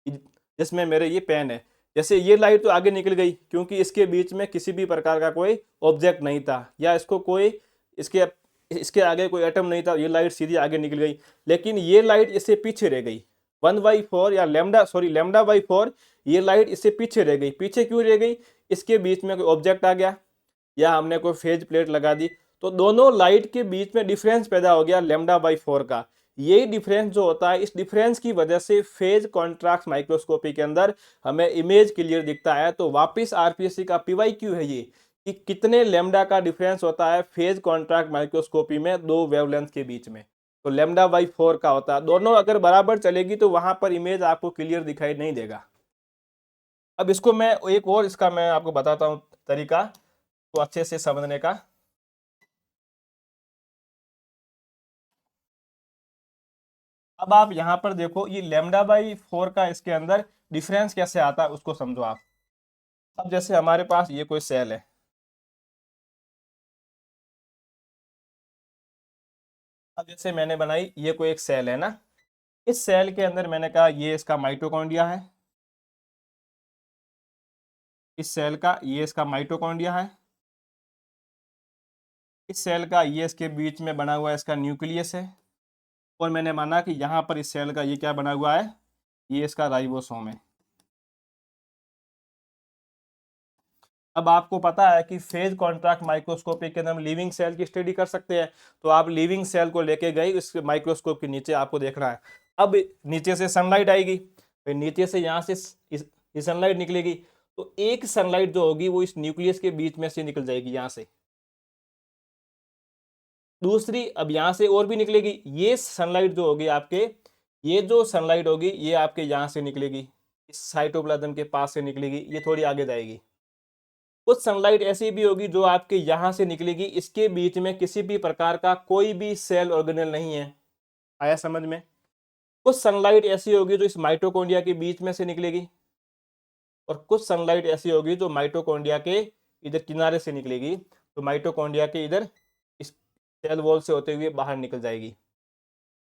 जिसमें मेरे ये पेन है, जैसे ये लाइट तो आगे निकल गई क्योंकि इसके बीच में किसी भी प्रकार का कोई ऑब्जेक्ट नहीं था, या इसको कोई इसके इसके आगे कोई एटम नहीं था, ये लाइट सीधी आगे निकल गई। लेकिन ये लाइट इससे पीछे रह गई, 1/4 या λ/4, ये लाइट इससे पीछे रह गई। पीछे क्यों रह गई? इसके बीच में कोई ऑब्जेक्ट आ गया या हमने कोई फेज प्लेट लगा दी, तो दोनों लाइट के बीच में डिफरेंस पैदा हो गया λ/4 का। यही डिफरेंस जो होता है, इस डिफरेंस की वजह से फेज कॉन्ट्रास्ट माइक्रोस्कोपी के अंदर हमें इमेज क्लियर दिखता है। तो वापिस आरपीएससी का PYQ है ये कि कितने लैम्डा का डिफरेंस होता है फेज कॉन्ट्रास्ट माइक्रोस्कोपी में दो वेवलेंथ के बीच में। तो λ/4 का होता है। दोनों अगर बराबर चलेगी तो वहां पर इमेज आपको क्लियर दिखाई नहीं देगा। अब इसको मैं एक और इसका मैं आपको बताता हूँ तरीका, तो अच्छे से समझने का। अब आप यहां पर देखो, ये λ/4 का इसके अंदर डिफरेंस कैसे आता है उसको समझो आप। अब जैसे हमारे पास ये कोई सेल है, अब जैसे मैंने बनाई ये कोई एक सेल है ना, इस सेल के अंदर मैंने कहा ये इसका माइटोकॉन्ड्रिया है, इस सेल का ये इसका माइटोकॉन्ड्रिया है, इस सेल का ये इसके बीच में बना हुआ इसका न्यूक्लियस है, और मैंने माना कि यहाँ पर इस सेल का ये क्या बना हुआ है, ये इसका राइबोसोम है। अब आपको पता है कि फेज कॉन्ट्रास्ट माइक्रोस्कोपी के अंदर हम लिविंग सेल की स्टडी कर सकते हैं। तो आप लिविंग सेल को लेके गए, इस माइक्रोस्कोप के नीचे आपको देखना है। अब नीचे से सनलाइट आएगी, फिर नीचे से यहाँ से ये सनलाइट निकलेगी, तो एक सनलाइट जो होगी वो इस न्यूक्लियस के बीच में से निकल जाएगी यहाँ से। दूसरी अब यहाँ से और भी निकलेगी, ये सनलाइट जो होगी आपके, ये जो सनलाइट होगी ये आपके यहाँ से निकलेगी, इस साइटोप्लाज्म के पास से निकलेगी, ये थोड़ी आगे जाएगी। कुछ सनलाइट ऐसी भी होगी जो आपके यहाँ से निकलेगी, इसके बीच में किसी भी प्रकार का कोई भी सेल ऑर्गेनेल नहीं है। आया समझ में? कुछ सनलाइट ऐसी होगी जो इस माइटोकॉन्ड्रिया के बीच में से निकलेगी, और कुछ सनलाइट ऐसी होगी जो माइटोकॉन्ड्रिया के इधर किनारे से निकलेगी, तो माइटोकॉन्ड्रिया के इधर इस सेल वॉल से होते हुए बाहर निकल जाएगी।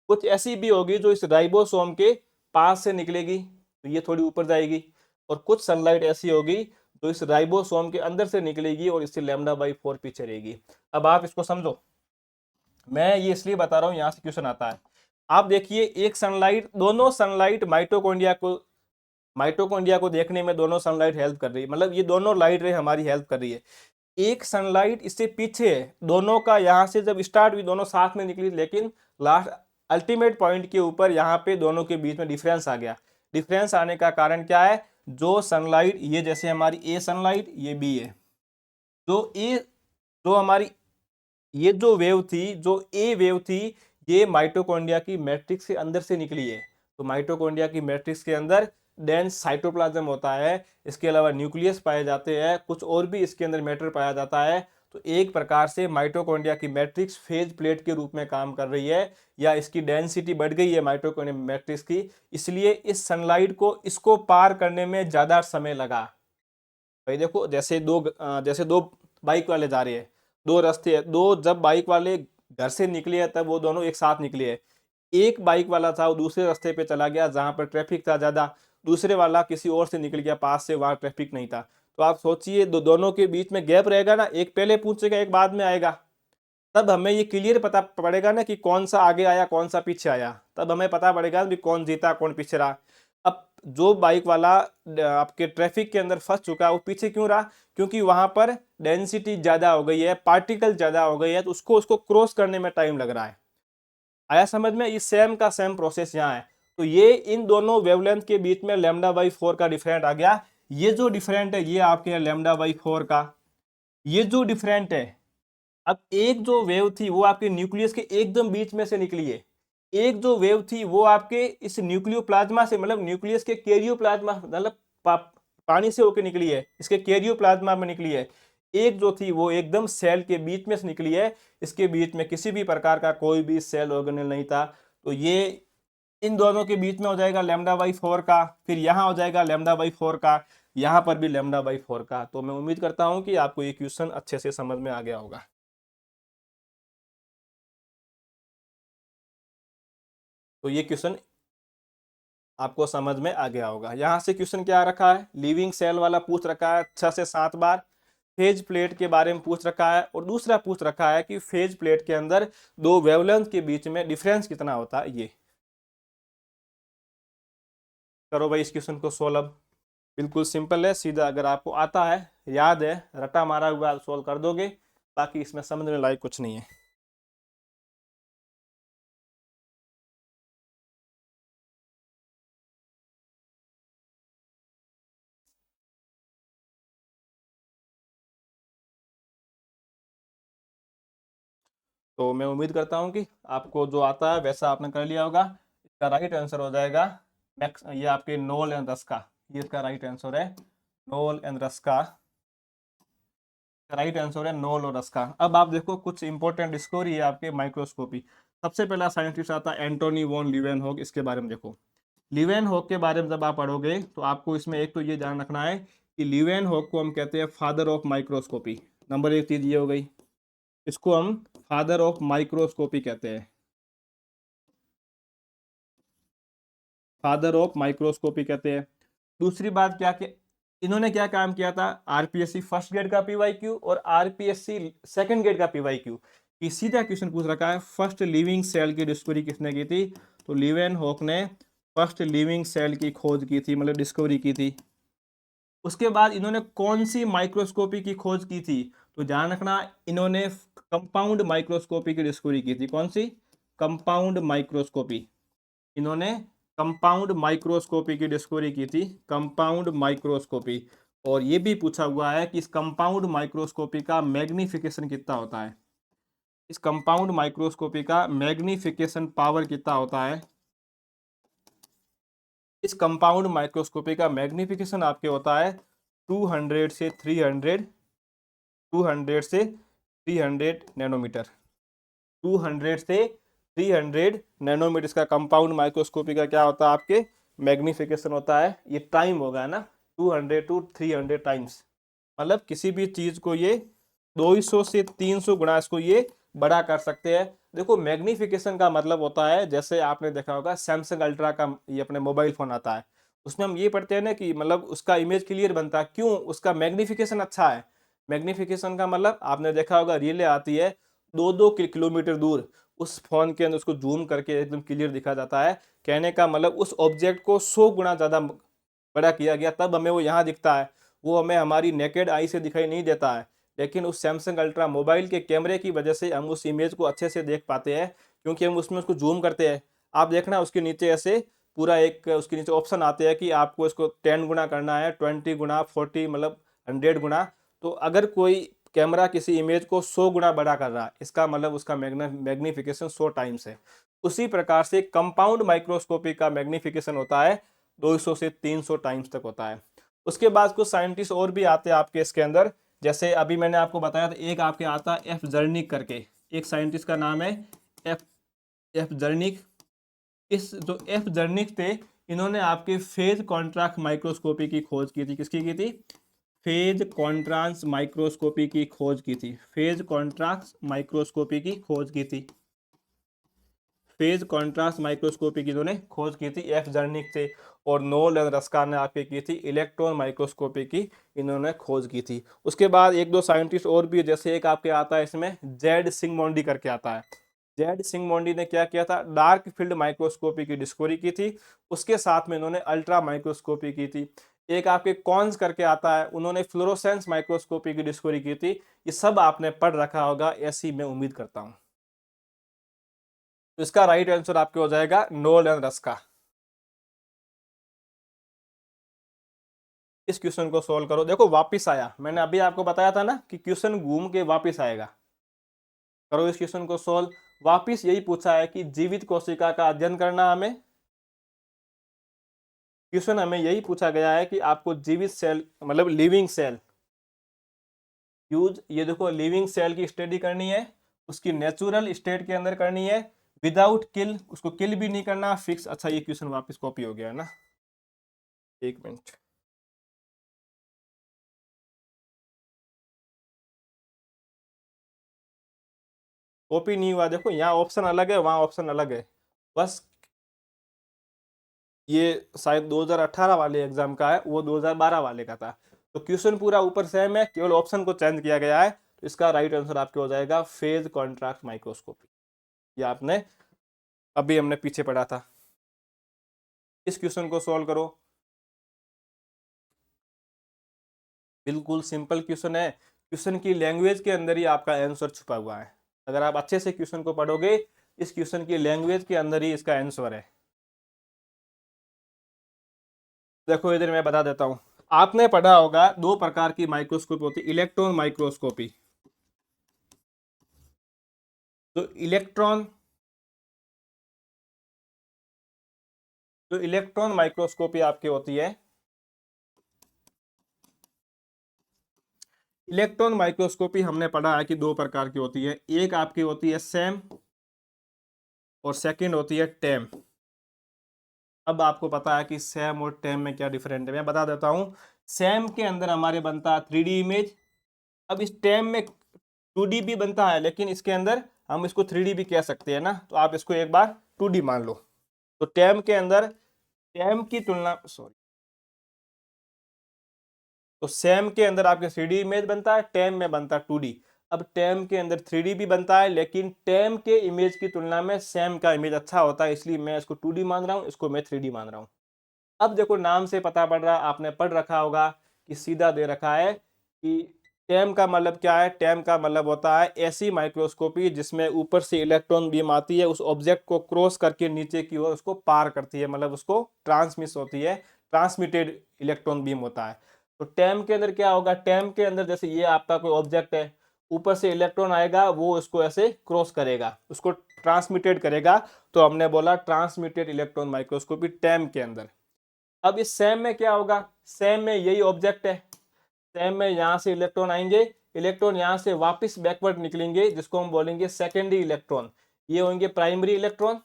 कुछ ऐसी भी होगी जो इस राइबोसोम के पास से निकलेगी, तो ये थोड़ी ऊपर जाएगी, और कुछ सनलाइट ऐसी होगी जो इस राइबोसोम के अंदर से निकलेगी और इससे λ/4 पीछे रहेगी। अब आप इसको समझो, मैं ये इसलिए बता रहा हूँ, यहाँ से क्वेश्चन आता है। आप देखिए, एक सनलाइट, दोनों सनलाइट माइटोकॉन्ड्रिया को देखने में दोनों सनलाइट हेल्प कर रही है, मतलब ये दोनों लाइट रे हमारी हेल्प कर रही है। एक सनलाइट इससे पीछे है, दोनों का यहाँ से जब स्टार्ट हुई दोनों साथ में निकली, लेकिन लास्ट अल्टीमेट पॉइंट के ऊपर यहाँ पे दोनों के बीच में डिफरेंस आ गया। डिफरेंस आने का कारण क्या है? जो सनलाइट, ये जैसे हमारी ए सनलाइट, ये बी है, जो ए, जो हमारी ये जो वेव थी, जो ए वेव थी, ये माइटोकॉन्ड्रिया की मैट्रिक्स के अंदर से निकली है। तो माइटोकॉन्ड्रिया की मैट्रिक्स के अंदर डेंस साइटोप्लाज्म होता है, इसके अलावा न्यूक्लियस पाए जाते हैं, कुछ और भी इसके अंदर मैटर पाया जाता है। तो एक प्रकार से माइटोकॉन्ड्रिया की मैट्रिक्स फेज प्लेट के रूप में काम कर रही है, या इसकी डेंसिटी बढ़ गई है माइटोकॉन्ड्रिया मैट्रिक्स की, इसलिए इस सनलाइट को, इसको पार करने में ज्यादा समय लगा। भाई देखो, जैसे दो बाइक वाले जा रहे हैं, दो रास्ते हैं, दो, जब बाइक वाले घर से निकले हैं तब वो दोनों एक साथ निकले हैं। एक बाइक वाला था, वो दूसरे रास्ते पे चला गया जहां पर ट्रैफिक था ज्यादा, दूसरे वाला किसी और से निकल गया पास से, वहां ट्रैफिक नहीं था। तो आप सोचिए, दोनों के बीच में गैप रहेगा ना, एक पहले पूछेगा एक बाद में आएगा, तब हमें ये क्लियर पता पड़ेगा ना कि कौन सा आगे आया कौन सा पीछे आया, तब हमें पता पड़ेगा कि कौन जीता कौन पीछे रहा। अब जो बाइक वाला आपके ट्रैफिक के अंदर फंस चुका है, वो पीछे क्यों रहा? क्योंकि वहां पर डेंसिटी ज्यादा हो गई है, पार्टिकल ज्यादा हो गई है, तो उसको क्रॉस करने में टाइम लग रहा है। आया समझ में? ये सेम का सेम प्रोसेस यहाँ है। तो ये इन दोनों वेवलेंथ के बीच में λ/4 का डिफरेंट आ गया। ये जो डिफरेंट है ये आपके λ/4 का, ये जो डिफरेंट है। अब एक जो वेव थी वो आपके न्यूक्लियस के एकदम बीच में से निकली है, एक जो वेव थी वो आपके इस न्यूक्लियोप्लाज्मा से, मतलब न्यूक्लियस के कैरियोप्लाज्मा, मतलब पानी से होकर निकली है, इसके कैरियोप्लाज्मा में निकली है। एक जो थी वो एकदम सेल के बीच में से निकली है, इसके बीच में किसी भी प्रकार का कोई भी सेल ऑर्गेनेल नहीं था। तो ये इन दोनों के बीच में हो जाएगा λ/4 का, फिर यहाँ हो जाएगा λ/4 का, यहाँ पर भी λ/4 का। तो मैं उम्मीद करता हूँ कि आपको ये क्वेश्चन अच्छे से समझ में आ गया होगा। तो ये क्वेश्चन आपको समझ में आ गया होगा। यहाँ से क्वेश्चन क्या रखा है? लिविंग सेल वाला पूछ रखा है 6 से 7 बार, फेज प्लेट के बारे में पूछ रखा है, और दूसरा पूछ रखा है कि फेज प्लेट के अंदर दो वेवलेंथ के बीच में डिफरेंस कितना होता है। ये करो भाई इस क्वेश्चन को सोल्व। अब बिल्कुल सिंपल है, सीधा, अगर आपको आता है, याद है, रटा मारा हुआ सोल्व कर दोगे, बाकी इसमें समझने लायक कुछ नहीं है। तो मैं उम्मीद करता हूँ कि आपको जो आता है वैसा आपने कर लिया होगा। इसका राइट आंसर हो जाएगा मैक्स, ये आपके नोल एंड रस का, ये इसका राइट आंसर है, नोल एंड रस का राइट आंसर है, नोल और रस का। अब आप देखो, कुछ इंपॉर्टेंट डिस्कवरी है आपके माइक्रोस्कोपी। सबसे पहला साइंटिस्ट आता है एंटोनी वॉन लीवेनहॉक, इसके बारे में देखो। लीवेनहॉक के बारे में जब आप पढ़ोगे तो आपको इसमें एक तो ये ध्यान रखना है कि लीवेनहॉक को हम कहते हैं फादर ऑफ माइक्रोस्कोपी। नंबर एक चीज ये हो गई, इसको हम फादर ऑफ माइक्रोस्कोपी कहते हैं, फादर ऑफ माइक्रोस्कोपी कहते हैं। दूसरी बात क्या कि इन्होंने क्या काम किया था? आरपीएससी फर्स्ट ग्रेड का पीवाईक्यू और आरपीएससी सेकंड ग्रेड का पीवाईक्यू की सीधा क्वेश्चन पूछ रखा है, फर्स्ट लिविंग सेल की डिस्कवरी किसने की थी? तो लीवेनहॉक ने फर्स्ट लिविंग सेल की खोज की थी, मतलब डिस्कवरी की थी। उसके बाद इन्होंने कौन सी माइक्रोस्कोपी की खोज की थी? तो ध्यान रखना, इन्होंने कंपाउंड माइक्रोस्कोपी की डिस्कवरी की थी। कौन सी? Compound microscopy. इन्होंने कंपाउंड माइक्रोस्कोपी की डिस्कवरी की थी, कंपाउंड माइक्रोस्कोपी। और ये भी पूछा हुआ है कि इस कंपाउंड माइक्रोस्कोपी का मैग्निफिकेशन कितना होता है, इस कंपाउंड माइक्रोस्कोपी का मैग्निफिकेशन पावर कितना होता है। इस कंपाउंड माइक्रोस्कोपी का मैग्निफिकेशन आपके होता है 200 से 300, 200 से 300 नैनोमीटर, 200 से 300 नैनोमीटर का कंपाउंड माइक्रोस्कोपी का क्या होता है आपके मैग्निफिकेशन होता है। ये टाइम होगा ना 200 टू 300 टाइम्स, मतलब किसी भी चीज को ये 200 से 300 गुना इसको ये बड़ा कर सकते हैं। देखो मैग्निफिकेशन का मतलब होता है, जैसे आपने देखा होगा सैमसंग अल्ट्रा का ये अपने मोबाइल फोन आता है, उसमें हम ये पढ़ते हैं ना कि मतलब उसका इमेज क्लियर बनता है, क्यों, उसका मैग्निफिकेशन अच्छा है। मैग्निफिकेशन का मतलब आपने देखा होगा रिले आती है 2-2 किलोमीटर दूर, उस फोन के अंदर उसको जूम करके एकदम क्लियर दिखा जाता है। कहने का मतलब उस ऑब्जेक्ट को 100 गुना ज्यादा बड़ा किया गया, तब हमें वो यहाँ दिखता है, वो हमें हमारी नेकेड आई से दिखाई नहीं देता है। लेकिन उस सैमसंग अल्ट्रा मोबाइल के कैमरे की वजह से हम उस इमेज को अच्छे से देख पाते हैं, क्योंकि हम उसमें उसको जूम करते हैं। आप देखना उसके नीचे ऐसे पूरा एक उसके नीचे ऑप्शन आते हैं कि आपको इसको 10 गुना करना है, 20 गुना, 40 मतलब 100 गुना। तो अगर कोई कैमरा किसी इमेज को 100 गुना बड़ा कर रहा है, इसका मतलब उसका मैग्निफिकेशन 100 टाइम्स है। उसी प्रकार से कंपाउंड माइक्रोस्कोपी का मैग्निफिकेशन होता है 200 से 300 टाइम्स तक होता है। उसके बाद कुछ साइंटिस्ट और भी आते हैं आपके इसके अंदर, जैसे अभी मैंने आपको बताया था एक आपके आता है एफ जर्निक करके, एक साइंटिस्ट का नाम है एफ एफ जर्निक। इस जो एफ जर्निक थे, इन्होंने आपके फेज कॉन्ट्रास्ट माइक्रोस्कोपी की खोज की थी। किसकी की थी? फेज कॉन्ट्रास्ट माइक्रोस्कोपी की खोज की थी, फेज कॉन्ट्रास्ट माइक्रोस्कोपी की खोज की थी, फेज कॉन्ट्रास्ट माइक्रोस्कोपी की इन्होंने खोज की थी एफ जर्निक से। और नोल एंड रस्का ने आपके की थी इलेक्ट्रॉन माइक्रोस्कोपी की इन्होंने खोज की थी। उसके बाद एक दो साइंटिस्ट और भी, जैसे एक आपके आता है इसमें जेड सिंगमोंडी करके आता है। जेड सिंगमोंडी ने क्या किया था, डार्क फील्ड माइक्रोस्कोपी की डिस्कवरी की थी, उसके साथ में इन्होंने अल्ट्रा माइक्रोस्कोपी की थी। एक आपके कॉन्स करके आता है, उन्होंने फ्लोरोसेंस माइक्रोस्कोपी की डिस्कवरी की थी। ये सब आपने पढ़ रखा होगा, ऐसी मैं उम्मीद करता हूं। तो इसका राइट आंसर आपके हो जाएगा नोल एंड रस्का। इस क्वेश्चन को सोल्व करो। देखो वापिस आया, मैंने अभी आपको बताया था ना कि क्वेश्चन घूम के वापिस आएगा। करो इस क्वेश्चन को सोल्व। वापिस यही पूछा है कि जीवित कोशिका का अध्ययन करना हमें, क्वेश्चन हमें यही पूछा गया है कि आपको जीवित सेल मतलब लिविंग सेल यूज, ये देखो लिविंग सेल की स्टडी करनी है, उसकी नेचुरल स्टेट के अंदर करनी है, विदाउट किल, उसको किल भी नहीं करना, फिक्स। अच्छा ये क्वेश्चन वापस कॉपी हो गया है ना, एक मिनट। कॉपी नहीं हुआ, देखो यहाँ ऑप्शन अलग है, वहां ऑप्शन अलग है, बस ये शायद 2018 वाले एग्जाम का है, वो 2012 वाले का था। तो क्वेश्चन पूरा ऊपर सेम है, केवल ऑप्शन को चेंज किया गया है। तो इसका राइट आंसर आपके हो जाएगा फेज कॉन्ट्रास्ट माइक्रोस्कोपी। ये आपने अभी हमने पीछे पढ़ा था। इस क्वेश्चन को सॉल्व करो। बिल्कुल सिंपल क्वेश्चन है, क्वेश्चन की लैंग्वेज के अंदर ही आपका आंसर छुपा हुआ है। अगर आप अच्छे से क्वेश्चन को पढ़ोगे, इस क्वेश्चन की लैंग्वेज के अंदर ही इसका आंसर है। देखो इधर मैं बता देता हूं, आपने पढ़ा होगा दो प्रकार की माइक्रोस्कोपी होती है, इलेक्ट्रॉन माइक्रोस्कोपी। तो इलेक्ट्रॉन माइक्रोस्कोपी आपकी होती है, इलेक्ट्रॉन माइक्रोस्कोपी हमने पढ़ा है कि दो प्रकार की होती है, एक आपकी होती है सैम और सेकंड होती है टेम। अब आपको पता है कि सैम और टेम में क्या डिफरेंट है, मैं बता देता हूं। सैम के अंदर हमारे बनता है 3D इमेज, अब इस टेम में 2D भी बनता है, लेकिन इसके अंदर हम इसको 3D भी कह सकते हैं ना, तो आप इसको एक बार 2D मान लो। तो टेम के अंदर, टेम की तुलना, सॉरी, तो सैम के अंदर आपके 3D इमेज बनता है, टेम में बनता है 2D। अब टेम के अंदर 3D भी बनता है, लेकिन टेम के इमेज की तुलना में सैम का इमेज अच्छा होता है, इसलिए मैं इसको 2D मान रहा हूं, इसको मैं 3D मान रहा हूं। अब देखो नाम से पता पड़ रहा, आपने पढ़ रखा होगा कि सीधा दे रखा है कि टेम का मतलब क्या है? टेम का मतलब होता है ऐसी माइक्रोस्कोपी जिसमें ऊपर से इलेक्ट्रॉन बीम आती है, उस ऑब्जेक्ट को क्रॉस करके नीचे की ओर उसको पार करती है, मतलब उसको ट्रांसमिस होती है, ट्रांसमिटेड इलेक्ट्रॉन बीम होता है। तो टेम के अंदर क्या होगा? टेम के अंदर जैसे ये आपका कोई ऑब्जेक्ट है, ऊपर से इलेक्ट्रॉन आएगा, वो उसको ऐसे क्रॉस करेगा, उसको ट्रांसमिटेड करेगा, तो हमने बोला ट्रांसमिटेड इलेक्ट्रॉन माइक्रोस्कोपी टेम के अंदर। अब इस सैम में क्या होगा? सैम में यही ऑब्जेक्ट है, सैम में यहाँ से इलेक्ट्रॉन आएंगे, इलेक्ट्रॉन यहाँ से वापस बैकवर्ड निकलेंगे, जिसको हम बोलेंगे सेकेंडरी इलेक्ट्रॉन। ये होंगे प्राइमरी इलेक्ट्रॉन,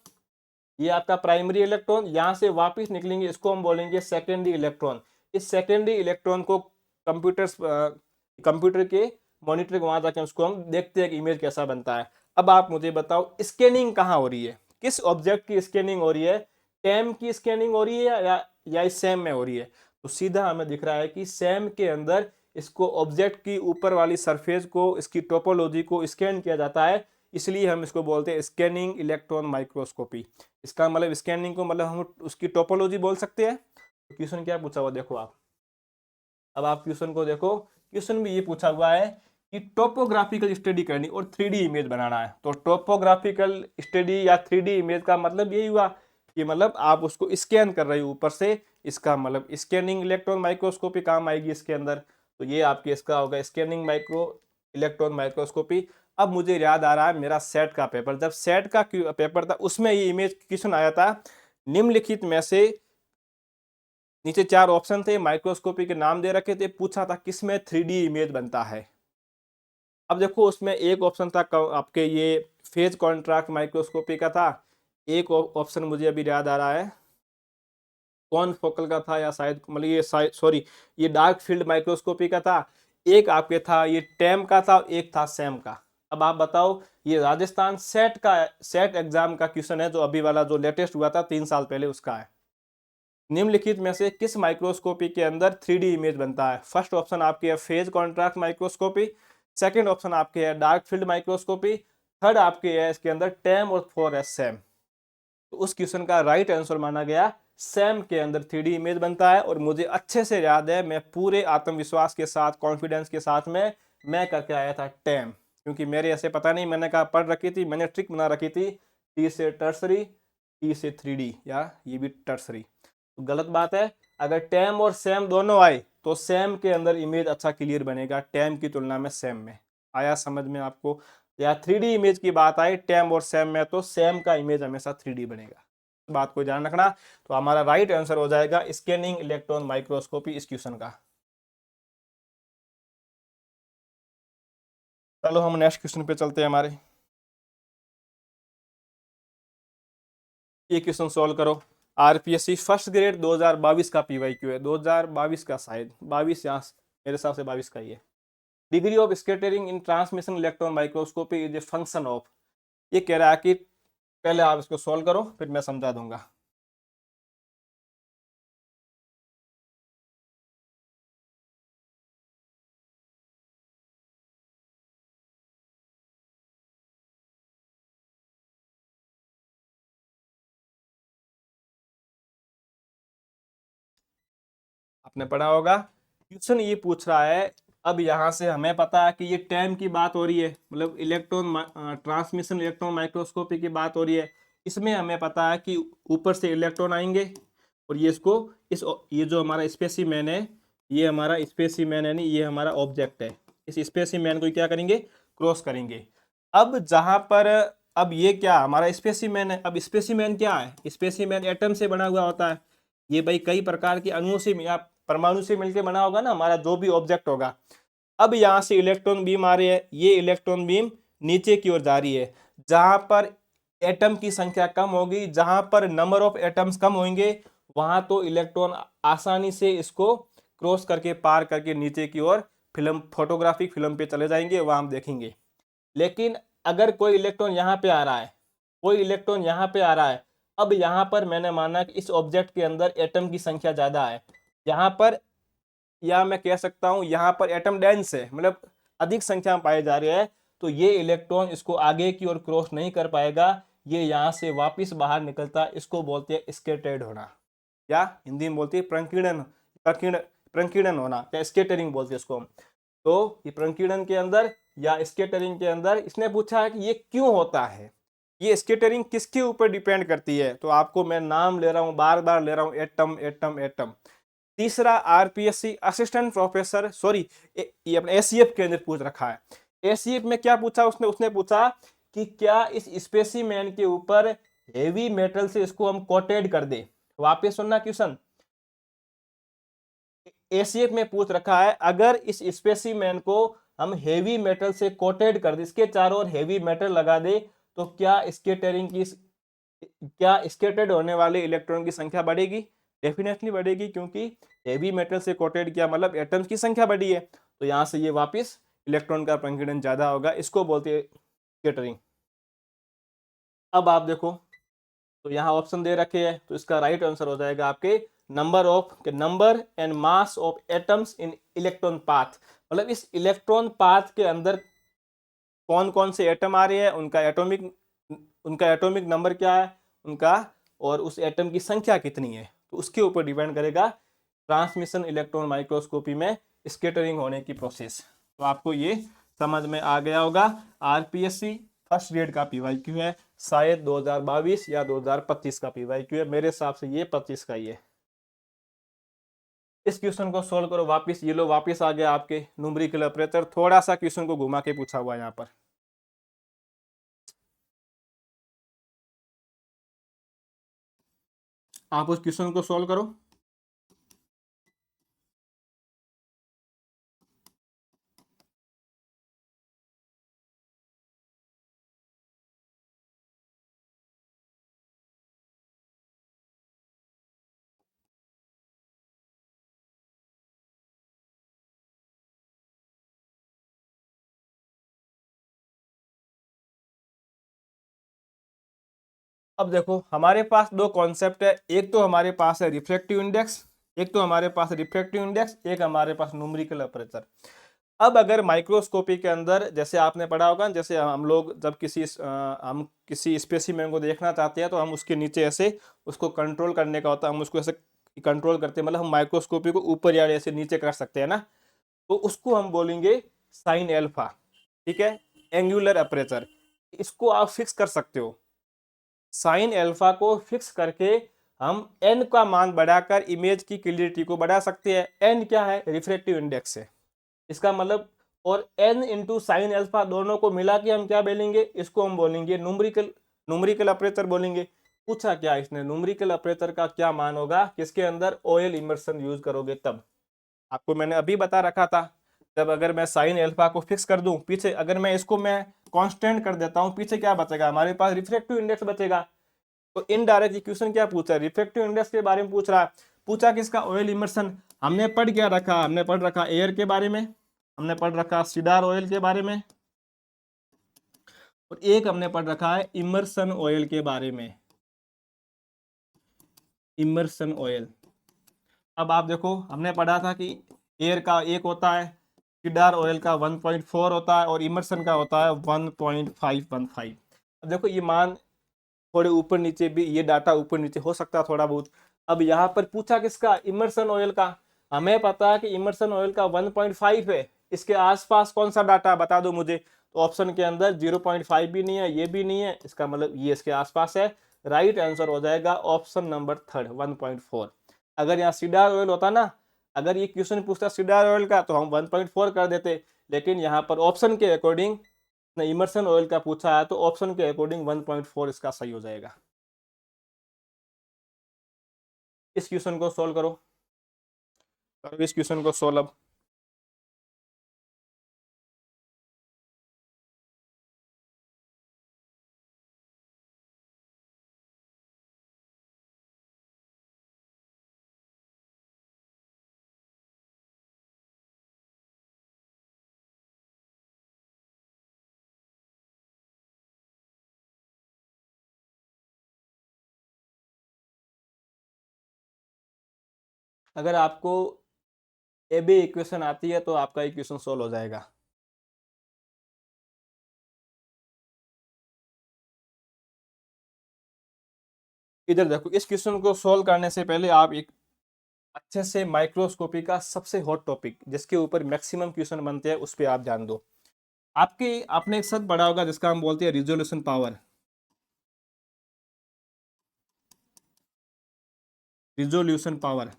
ये आपका प्राइमरी इलेक्ट्रॉन यहाँ से वापस निकलेंगे, इसको हम बोलेंगे सेकेंडरी इलेक्ट्रॉन। इस सेकेंडरी इलेक्ट्रॉन को कंप्यूटर के मॉनिटर को वहां जाके उसको हम देखते हैं कि इमेज कैसा बनता है। अब आप मुझे बताओ स्कैनिंग कहाँ हो रही है, किस ऑब्जेक्ट की स्कैनिंग हो रही है? टेम की स्कैनिंग हो रही है या इस सैम में हो रही है? तो सीधा हमें दिख रहा है कि सैम के अंदर इसको ऑब्जेक्ट की ऊपर वाली सरफेस को, इसकी टोपोलॉजी को स्कैन किया जाता है, इसलिए हम इसको बोलते हैं स्कैनिंग इलेक्ट्रॉन माइक्रोस्कोपी। इसका मतलब स्कैनिंग को मतलब हम उसकी टोपोलॉजी बोल सकते हैं। तो क्वेश्चन क्या पूछा हुआ देखो आप, अब आप क्वेश्चन को देखो, क्वेश्चन भी ये पूछा हुआ है कि टोपोग्राफिकल स्टडी करनी और 3D इमेज बनाना है। तो टोपोग्राफिकल स्टडी या 3D इमेज का मतलब यही हुआ कि मतलब आप उसको स्कैन कर रहे हो ऊपर से, इसका मतलब स्कैनिंग इलेक्ट्रॉन माइक्रोस्कोपी काम आएगी इसके अंदर। तो ये आपके इसका होगा स्कैनिंग माइक्रो इलेक्ट्रॉन माइक्रोस्कोपी। अब मुझे याद आ रहा है मेरा सेट का पेपर, जब सेट का पेपर था उसमें ये इमेज क्वेश्चन आया था, निम्नलिखित में से, नीचे 4 ऑप्शन थे, माइक्रोस्कोपी के नाम दे रखे थे, पूछा था किसमें 3D इमेज बनता है। अब देखो उसमें एक ऑप्शन था आपके ये फेज कॉन्ट्रास्ट माइक्रोस्कोपी का था, एक ऑप्शन मुझे अभी याद आ रहा है कौन फोकल का था, या शायद मतलब ये सॉरी ये डार्क फील्ड माइक्रोस्कोपी का था, एक आपके था ये टेम का था, एक था सैम का। अब आप बताओ, ये राजस्थान सेट एग्जाम का क्वेश्चन है, जो अभी वाला जो लेटेस्ट हुआ था 3 साल पहले उसका है। निम्नलिखित में से किस माइक्रोस्कोपी के अंदर 3D इमेज बनता है? फर्स्ट ऑप्शन आपके है phase contrast microscopy, second option आपके है डार्क फील्ड माइक्रोस्कोपी, थर्ड आपके है इसके अंदर टेम, और फोर है सैम। तो उस क्वेश्चन का राइट आंसर माना गया सैम के अंदर 3D इमेज बनता है। और मुझे अच्छे से याद है, मैं पूरे आत्मविश्वास के साथ, कॉन्फिडेंस के साथ में मैं करके आया था टेम, क्योंकि मेरे ऐसे पता नहीं, मैंने कहा पढ़ रखी थी, मैंने ट्रिक बना रखी थी, टी से टर्सरी, टी से 3D, या ये भी टर्सरी। तो गलत बात है, अगर टेम और सैम दोनों आए तो सैम के अंदर इमेज अच्छा क्लियर बनेगा टेम की तुलना में सैम में। आया समझ में आपको? या 3D इमेज की बात आई टेम और सैम में, तो सैम का इमेज हमेशा 3D बनेगा, बात को ध्यान रखना। तो हमारा राइट आंसर हो जाएगा स्कैनिंग इलेक्ट्रॉन माइक्रोस्कोपी इस क्वेश्चन का। चलो हम नेक्स्ट क्वेश्चन पे चलते हैं हमारे। ये क्वेश्चन सॉल्व करो। आरपीएससी फर्स्ट ग्रेड 2022 का पीवाईक्यू है, 2022 का, शायद 22, यहाँ मेरे हिसाब से 22 का ही है। Degree of scattering in transmission electron microscopy is a function of, ये कह रहा है कि पहले आप इसको सॉल्व करो फिर मैं समझा दूंगा। आपने पढ़ा होगा, क्वेश्चन ये पूछ रहा है, अब यहाँ से हमें पता है कि ये टेम की बात हो रही है, मतलब इलेक्ट्रॉन ट्रांसमिशन इलेक्ट्रॉन माइक्रोस्कोपी की बात हो रही है। इसमें हमें पता है कि ऊपर से इलेक्ट्रॉन आएंगे और ये इसको इस ये जो हमारा स्पेसिमेन है, ये हमारा स्पेसिमेन है, नहीं ये हमारा ऑब्जेक्ट है, इस स्पेसिमेन को क्या करेंगे? क्रॉस करेंगे। अब जहां पर, अब ये क्या हमारा स्पेसिमेन है, अब स्पेसिमेन क्या है? स्पेसिमेन एटम से बना हुआ होता है, ये भाई कई प्रकार के अणुओं से या परमाणु से मिलकर बना होगा ना हमारा जो भी ऑब्जेक्ट होगा। अब यहाँ से इलेक्ट्रॉन बीम आ रही है, ये इलेक्ट्रॉन बीम नीचे की ओर जा रही है, जहां पर एटम की संख्या कम होगी, जहां पर नंबर ऑफ एटम्स कम होंगे, वहां तो इलेक्ट्रॉन आसानी से इसको क्रॉस करके पार करके नीचे की ओर फिल्म, फोटोग्राफिक फिल्म पे चले जाएंगे, वहां हम देखेंगे। लेकिन अगर कोई इलेक्ट्रॉन यहाँ पे आ रहा है, कोई इलेक्ट्रॉन यहाँ पे आ रहा है, अब यहाँ पर मैंने माना कि इस ऑब्जेक्ट के अंदर एटम की संख्या ज्यादा है यहाँ पर, या मैं कह सकता हूँ यहाँ पर एटम डेंस है, मतलब अधिक संख्या में पाए जा रहे हैं, तो ये इलेक्ट्रॉन इसको आगे की ओर क्रॉस नहीं कर पाएगा, ये यहाँ से वापस बाहर निकलता है, इसको बोलते हैं स्कैटर्ड होना, या हिंदी में बोलते हैं प्रकीर्णन, प्रकीर्णन होना, या स्कैटरिंग बोलते हैं इसको। तो ये प्रकीर्णन के अंदर या स्कैटरिंग के अंदर इसने पूछा है कि ये क्यों होता है, ये स्कैटरिंग किसके ऊपर डिपेंड करती है। तो आपको मैं नाम ले रहा हूं, बार बार ले रहा हूं, एटम एटम एटम। तीसरा आरपीएससी असिस्टेंट प्रोफेसर, सॉरी ये अपने एसीएफ के अंदर पूछ रखा है। एसीएफ में क्या पूछा उसने, उसने पूछा कि क्या इस स्पेसिमेन के ऊपर हेवी मेटल से इसको हम कोटेड कर दे। वापस सुनना क्वेश्चन, एसीएफ में पूछ रखा है अगर इस स्पेसिमेन को हम हेवी मेटल से कोटेड कर दे, इसके चारों ओर हेवी मेटल लगा दे, तो क्या स्कैटरिंग की, क्या स्कैटर्ड होने वाले इलेक्ट्रॉन की संख्या बढ़ेगी। डेफिनेटली बढ़ेगी, क्योंकि हेवी मेटल से कोटेड किया मतलब एटम्स की संख्या बढ़ी है, तो यहां से ये वापस इलेक्ट्रॉन का प्रकीर्णन ज्यादा होगा, इसको बोलते हैं स्कैटरिंग। अब आप देखो, तो यहाँ ऑप्शन दे रखे हैं, तो इसका राइट आंसर हो जाएगा आपके number and mass of atoms in electron path. मतलब इस इलेक्ट्रॉन पाथ के अंदर कौन कौन से एटम आ रहे हैं, उनका एटॉमिक नंबर क्या है उनका, और उस एटम की संख्या कितनी है, तो उसके ऊपर डिपेंड करेगा ट्रांसमिशन इलेक्ट्रॉन माइक्रोस्कोपी में स्कैटरिंग होने की प्रोसेस। तो आपको ये समझ में आ गया होगा। आरपीएससी फर्स्ट ग्रेड का पीवाईक्यू है, शायद 2022 या 2025 का पीवाईक्यू है, मेरे हिसाब से ये 25 का ही है। इस क्वेश्चन को सोल्व करो वापस, ये लो वापस आ गया आपके न्यूमेरिकल ऑपरेटर, थोड़ा सा क्वेश्चन को घुमा के पूछा हुआ है यहाँ पर। आप उस क्वेश्चन को सोल्व करो। अब देखो हमारे पास दो कॉन्सेप्ट है, एक तो हमारे पास है रिफ्रैक्टिव इंडेक्स, एक तो हमारे पास रिफ्रैक्टिव इंडेक्स, एक हमारे पास न्यूमेरिकल अपर्चर। अब अगर माइक्रोस्कोपी के अंदर जैसे आपने पढ़ा होगा, जैसे हम लोग जब हम किसी स्पेसिमेन को देखना चाहते हैं तो हम उसके नीचे ऐसे उसको कंट्रोल करने का होता है, हम उसको ऐसे कंट्रोल करते हैं, मतलब हम माइक्रोस्कोपी को ऊपर या ऐसे नीचे कर सकते हैं ना, तो उसको हम बोलेंगे साइन एल्फा। ठीक है, एंगुलर अपर्चर, इसको आप फिक्स कर सकते हो। साइन एल्फा को फिक्स करके हम एन का मान बढ़ाकर इमेज की क्लियरिटी को बढ़ा सकते हैं। एन क्या है, रिफ्रैक्टिव इंडेक्स है इसका मतलब, और एन इंटू साइन एल्फा दोनों को मिला के हम क्या बोलेंगे, इसको हम बोलेंगे न्यूमेरिकल न्यूमेरिकल अपर्चर बोलेंगे। पूछा क्या इसने, न्यूमेरिकल अपर्चर का क्या मान होगा, किसके अंदर ऑयल इमर्शन यूज करोगे तब। आपको मैंने अभी बता रखा था, जब अगर मैं साइन एल्फा को फिक्स कर दूं, पीछे अगर मैं इसको मैं कांस्टेंट कर देता हूं, पीछे क्या बचेगा, हमारे पास रिफ्रैक्टिव इंडेक्स बचेगा। तो इनडायरेक्ट इक्वेशन क्या पूछा है, रिफ्रैक्टिव इंडेक्स के बारे में पूछ रहा है। पूछा किसका, ऑयल इमर्शन। हमने पढ़ क्या रखा, हमने पढ़ रखा एयर के बारे में, हमने पढ़ रखा सीडार ऑयल के बारे में, और एक हमने पढ़ रखा है इमर्सन ऑयल के बारे में, इमर्सन ऑयल। अब आप देखो हमने पढ़ा था कि एयर का एक होता है, सीडार ऑयल का 1.4 होता है, और इमर्सन का होता है 1.515। अब देखो ये मान थोड़े ऊपर नीचे भी, ये डाटा ऊपर नीचे हो सकता है थोड़ा बहुत। अब यहाँ पर पूछा किसका, इमर्सन ऑयल का। हमें पता है कि इमर्सन ऑयल का 1.5 है, इसके आसपास कौन सा डाटा बता दो मुझे। तो ऑप्शन के अंदर 0.5 भी नहीं है, ये भी नहीं है, इसका मतलब ये इसके आसपास है। राइट आंसर हो जाएगा ऑप्शन नंबर थर्ड 1.4। अगर यहाँ सीडार ऑयल होता ना, अगर ये क्वेश्चन पूछता सीडार ऑयल का तो हम 1.4 कर देते, लेकिन यहाँ पर ऑप्शन के अकॉर्डिंग इमर्सन ऑयल का पूछा है, तो ऑप्शन के अकॉर्डिंग 1.4 इसका सही हो जाएगा। इस क्वेश्चन को सोल्व करो, करो इस क्वेश्चन को सोल्व अब। अगर आपको एबी इक्वेशन आती है तो आपका इक्वेशन सोल्व हो जाएगा। इधर देखो, इस क्वेश्चन को सोल्व करने से पहले आप एक अच्छे से माइक्रोस्कोपी का सबसे हॉट टॉपिक जिसके ऊपर मैक्सिमम क्वेश्चन बनते हैं उस पर आप ध्यान दो। आपने एक शब्द पढ़ा होगा जिसका हम बोलते हैं रिजोल्यूशन पावर। रिजोल्यूशन पावर,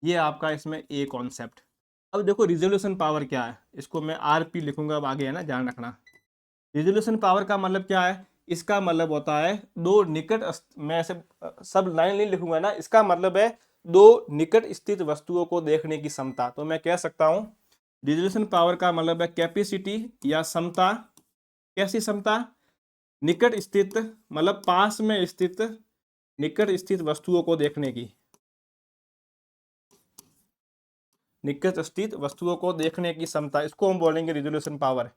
ये आपका इसमें ए कॉन्सेप्ट। अब देखो रिजोल्यूशन पावर क्या है, इसको मैं आरपी लिखूंगा, अब आगे है ना, ध्यान रखना। रिजोल्यूशन पावर का मतलब क्या है, इसका मतलब होता है दो निकट मैं ऐसे सब लाइन नहीं लिखूंगा ना, इसका मतलब है दो निकट स्थित वस्तुओं को देखने की क्षमता। तो मैं कह सकता हूं रिजोल्यूशन पावर का मतलब है कैपेसिटी या क्षमता। कैसी क्षमता, निकट स्थित मतलब पास में स्थित निकट स्थित वस्तुओं को देखने की, निकट स्थित वस्तुओं को देखने की क्षमता, इसको हम बोलेंगे रिजोल्यूशन पावर।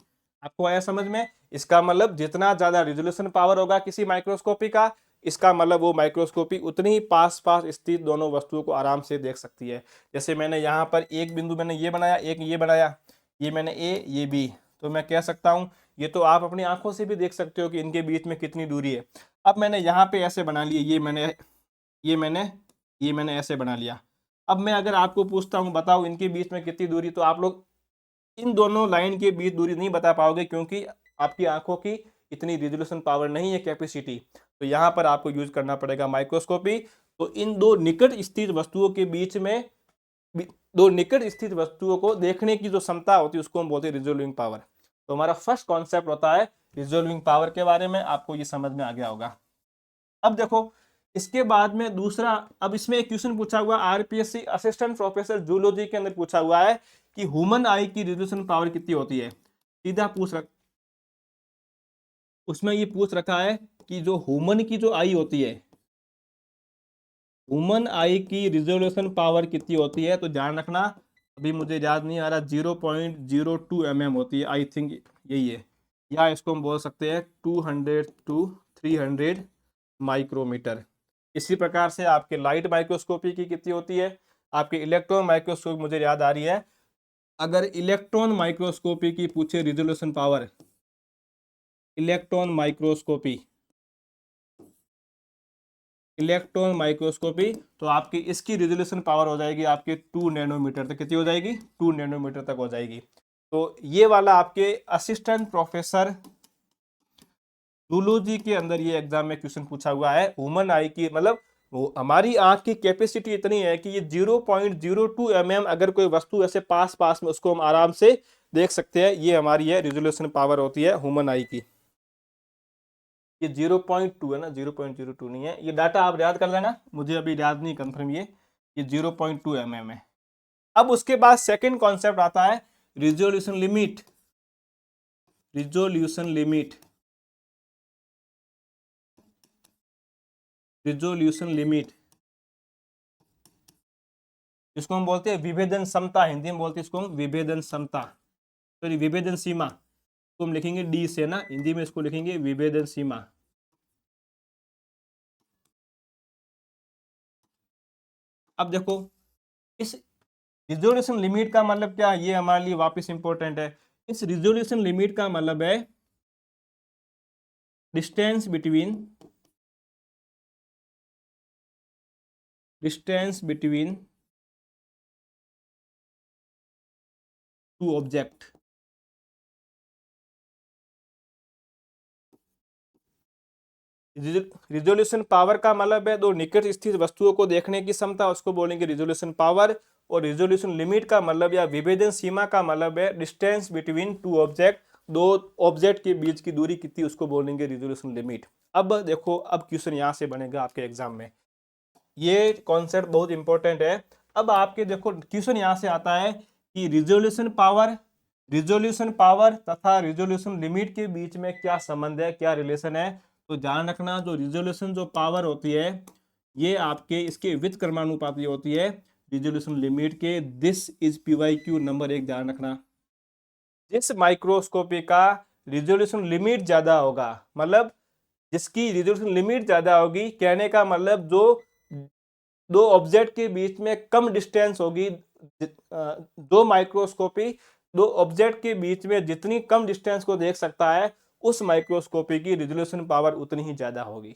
आपको आया समझ में? इसका मतलब जितना ज्यादा रिजोल्यूशन पावर होगा किसी माइक्रोस्कोपी का, इसका मतलब वो माइक्रोस्कोपी उतनी ही पास पास स्थित दोनों वस्तुओं को आराम से देख सकती है। जैसे मैंने यहाँ पर एक बिंदु मैंने ये बनाया, एक ये बनाया, ये मैंने ए ये बी, तो मैं कह सकता हूँ ये तो आप अपनी आंखों से भी देख सकते हो कि इनके बीच में कितनी दूरी है। अब मैंने यहाँ पे ऐसे बना लिए, ये मैंने ऐसे बना लिया। अब मैं अगर आपको पूछता हूँ बताओ इनके बीच में कितनी दूरी, तो आप लोग इन दोनों लाइन के बीच दूरी नहीं बता पाओगे क्योंकि आपकी आंखों की इतनी रिजोल्यूशन पावर नहीं है, कैपेसिटी। तो यहाँ पर आपको यूज करना पड़ेगा माइक्रोस्कोपी। तो इन दो निकट स्थित वस्तुओं के बीच में दो निकट स्थित वस्तुओं को देखने की जो क्षमता होती है उसको हम बोलते हैं रिजोल्विंग पावर। तो हमारा फर्स्ट कॉन्सेप्ट होता है रिजोल्विंग पावर के बारे में, आपको ये समझ में आ गया होगा। अब देखो इसके बाद में दूसरा, अब इसमें एक क्वेश्चन पूछा हुआ आरपीएससी असिस्टेंट प्रोफेसर जूलॉजी के अंदर पूछा हुआ है कि ह्यूमन आई की रिजोल्यूशन पावर कितनी होती है। सीधा उसमें ये पूछ रखा है कि जो ह्यूमन की जो आई होती है, ह्यूमन आई की रिजोल्यूशन पावर कितनी होती है। तो ध्यान रखना, अभी मुझे याद नहीं आ रहा, 0.02 mm होती है, आई थिंक यही है, या इसको हम बोल सकते हैं 200 to 300 माइक्रोमीटर। इसी प्रकार से आपके लाइट माइक्रोस्कोपी की कितनी होती है, आपके इलेक्ट्रॉन माइक्रोस्कोपी मुझे याद आ रही है। अगर इलेक्ट्रॉन माइक्रोस्कोपी की पूछे resolution power, electron microscopy, electron microscopy, तो आपकी इसकी रिजोल्यूशन पावर हो जाएगी आपके 2 नैनोमीटर तक। कितनी हो जाएगी, 2 नैनोमीटर तक हो जाएगी। तो ये वाला आपके असिस्टेंट प्रोफेसर जूलॉजी के अंदर ये एग्जाम में क्वेश्चन पूछा हुआ है। ह्यूमन आई की मतलब वो हमारी आंख की कैपेसिटी इतनी है कि ये 0.02 mm अगर कोई वस्तु ऐसे पास पास में उसको हम आराम से देख सकते हैं, ये हमारी है रिजोल्यूशन पावर होती है ह्यूमन आई की। ये 0.2 है ना, 0.02 नहीं है, ये डाटा आप याद कर लेना, मुझे अभी याद नहीं कंफर्म ये 0.2 mm है। अब उसके बाद सेकंड कॉन्सेप्ट आता है resolution limit. Resolution limit, resolution limit, इसको हम बोलते हैं विभेदन क्षमता, हिंदी में बोलते हैं इसको हम विभेदन क्षमता, सॉरी विभेदन सीमा, तो हम लिखेंगे डी से ना, हिंदी में इसको लिखेंगे विभेदन सीमा। अब देखो इस रिजोल्यूशन लिमिट का मतलब क्या, ये हमारे लिए वापस इंपॉर्टेंट है। इस रिजोल्यूशन लिमिट का मतलब है distance between, distance between two object. Resolution power का मतलब है दो निकट स्थित वस्तुओं को देखने की क्षमता, उसको बोलेंगे रिजोल्यूशन पावर। और रिजोल्यूशन लिमिट का मतलब या विभेदन सीमा का मतलब है डिस्टेंस बिटवीन टू ऑब्जेक्ट, दो ऑब्जेक्ट के बीच की दूरी कितनी, उसको बोलेंगे रिजोल्यूशन लिमिट। अब देखो अब क्वेश्चन यहाँ से बनेगा आपके एग्जाम में, ये कॉन्सेप्ट बहुत इंपॉर्टेंट है। अब आपके देखो क्वेश्चन यहाँ से आता है कि रिजोल्यूशन पावर तथा रिजोल्यूशन लिमिट के बीच में क्या संबंध है, क्या रिलेशन है। तो ध्यान रखना जो रिजोल्यूशन जो पावर होती है ये आपके इसके व्युत्क्रमानुपाती होती है रिजोल्यूशन लिमिट के। दिस इज PYQ नंबर 1, ध्यान रखना। जिस माइक्रोस्कोपी का रिजोल्यूशन लिमिट ज्यादा होगा, मतलब जिसकी रिजोल्यूशन लिमिट ज्यादा होगी, कहने का मतलब जो दो ऑब्जेक्ट के बीच में कम डिस्टेंस होगी, दो माइक्रोस्कोपी दो ऑब्जेक्ट के बीच में जितनी कम डिस्टेंस को देख सकता है उस माइक्रोस्कोपी की रिजोल्यूशन पावर उतनी ही ज्यादा होगी।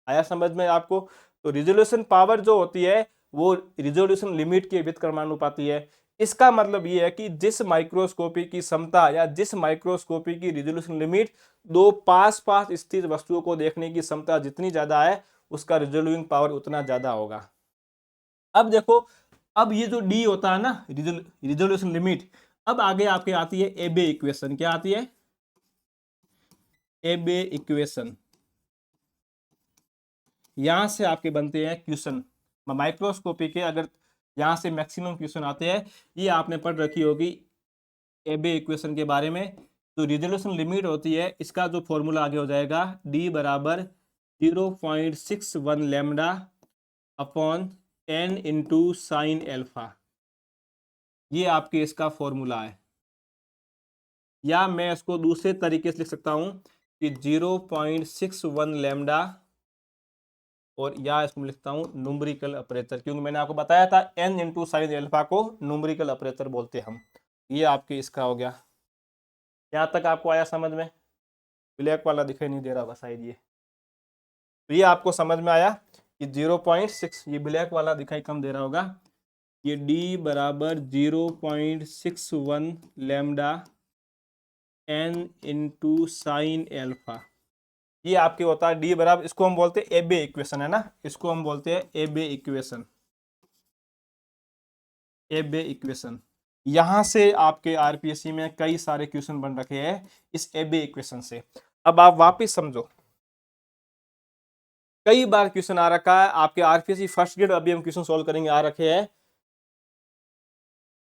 आया समझ में आपको? तो रिजोल्यूशन पावर जो होती है वो रिजोल्यूशन लिमिट के व्युत्क्रमानुपाती है। इसका मतलब ये है कि जिस माइक्रोस्कोपी की क्षमता या जिस माइक्रोस्कोपी की रिजोल्यूशन लिमिट दो पास पास स्थित वस्तुओं को देखने की क्षमता जितनी ज्यादा है उसका रिजोल्विंग पावर उतना ज्यादा होगा। अब देखो, अब ये जो डी होता है ना रिजोल्यूशन लिमिट, अब आगे आपके आती है एबे इक्वेशन। क्या आती है? एबे इक्वेशन। यहां से आपके बनते हैं क्वेश्चन माइक्रोस्कोपी के। अगर यहां से मैक्सिमम क्वेश्चन आते हैं, ये आपने पढ़ रखी होगी एबे इक्वेशन के बारे में। तो रिजोल्यूशन लिमिट होती है, इसका जो फॉर्मूला आगे हो जाएगा डी बराबर 0.61 lambda upon n into sine alpha. ये आपके इसका फॉर्मूला है। या मैं इसको दूसरे तरीके से लिख सकता हूं कि 0.61 लैम्डा, और या इसको लिखता हूं न्यूमेरिकल ऑपरेटर, क्योंकि मैंने आपको बताया था n इंटू साइन एल्फा को न्यूमेरिकल ऑपरेटर बोलते हैं हम। ये आपके इसका हो गया। यहाँ तक आपको आया समझ में? ब्लैक वाला दिखाई नहीं दे रहा होगा शायद ये। तो ये आपको समझ में आया कि 0.6, ये ब्लैक वाला दिखाई कम दे रहा होगा, ये d बराबर 0.61 lambda n into sine alpha. ये आपके होता है डी बराबर, इसको हम बोलते हैं एबे इक्वेशन, है ना, इसको हम बोलते हैं एबे इक्वेशन। एबे इक्वेशन, यहां से आपके आरपीएससी में कई सारे क्वेश्चन बन रखे हैं इस एबे इक्वेशन से। अब आप वापस समझो, कई बार क्वेश्चन आ रखा है आपके आरपीएससी फर्स्ट ग्रेड, अभी हम क्वेश्चन सॉल्व करेंगे, आ रखे हैं।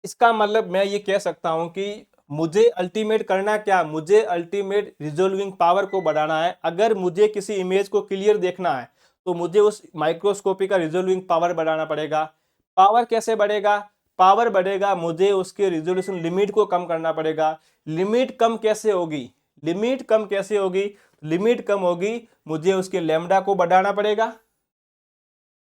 इसका मतलब मैं ये कह सकता हूं कि मुझे अल्टीमेट करना क्या, मुझे अल्टीमेट रिजोल्विंग पावर को बढ़ाना है। अगर मुझे किसी इमेज को क्लियर देखना है तो मुझे उस माइक्रोस्कोपी का रिजोल्विंग पावर बढ़ाना पड़ेगा। पावर कैसे बढ़ेगा? पावर बढ़ेगा, मुझे उसके रिजोल्यूशन लिमिट को कम करना पड़ेगा। लिमिट कम कैसे होगी? लिमिट कम कैसे होगी? लिमिट कम होगी, मुझे उसके लैम्डा को बढ़ाना पड़ेगा।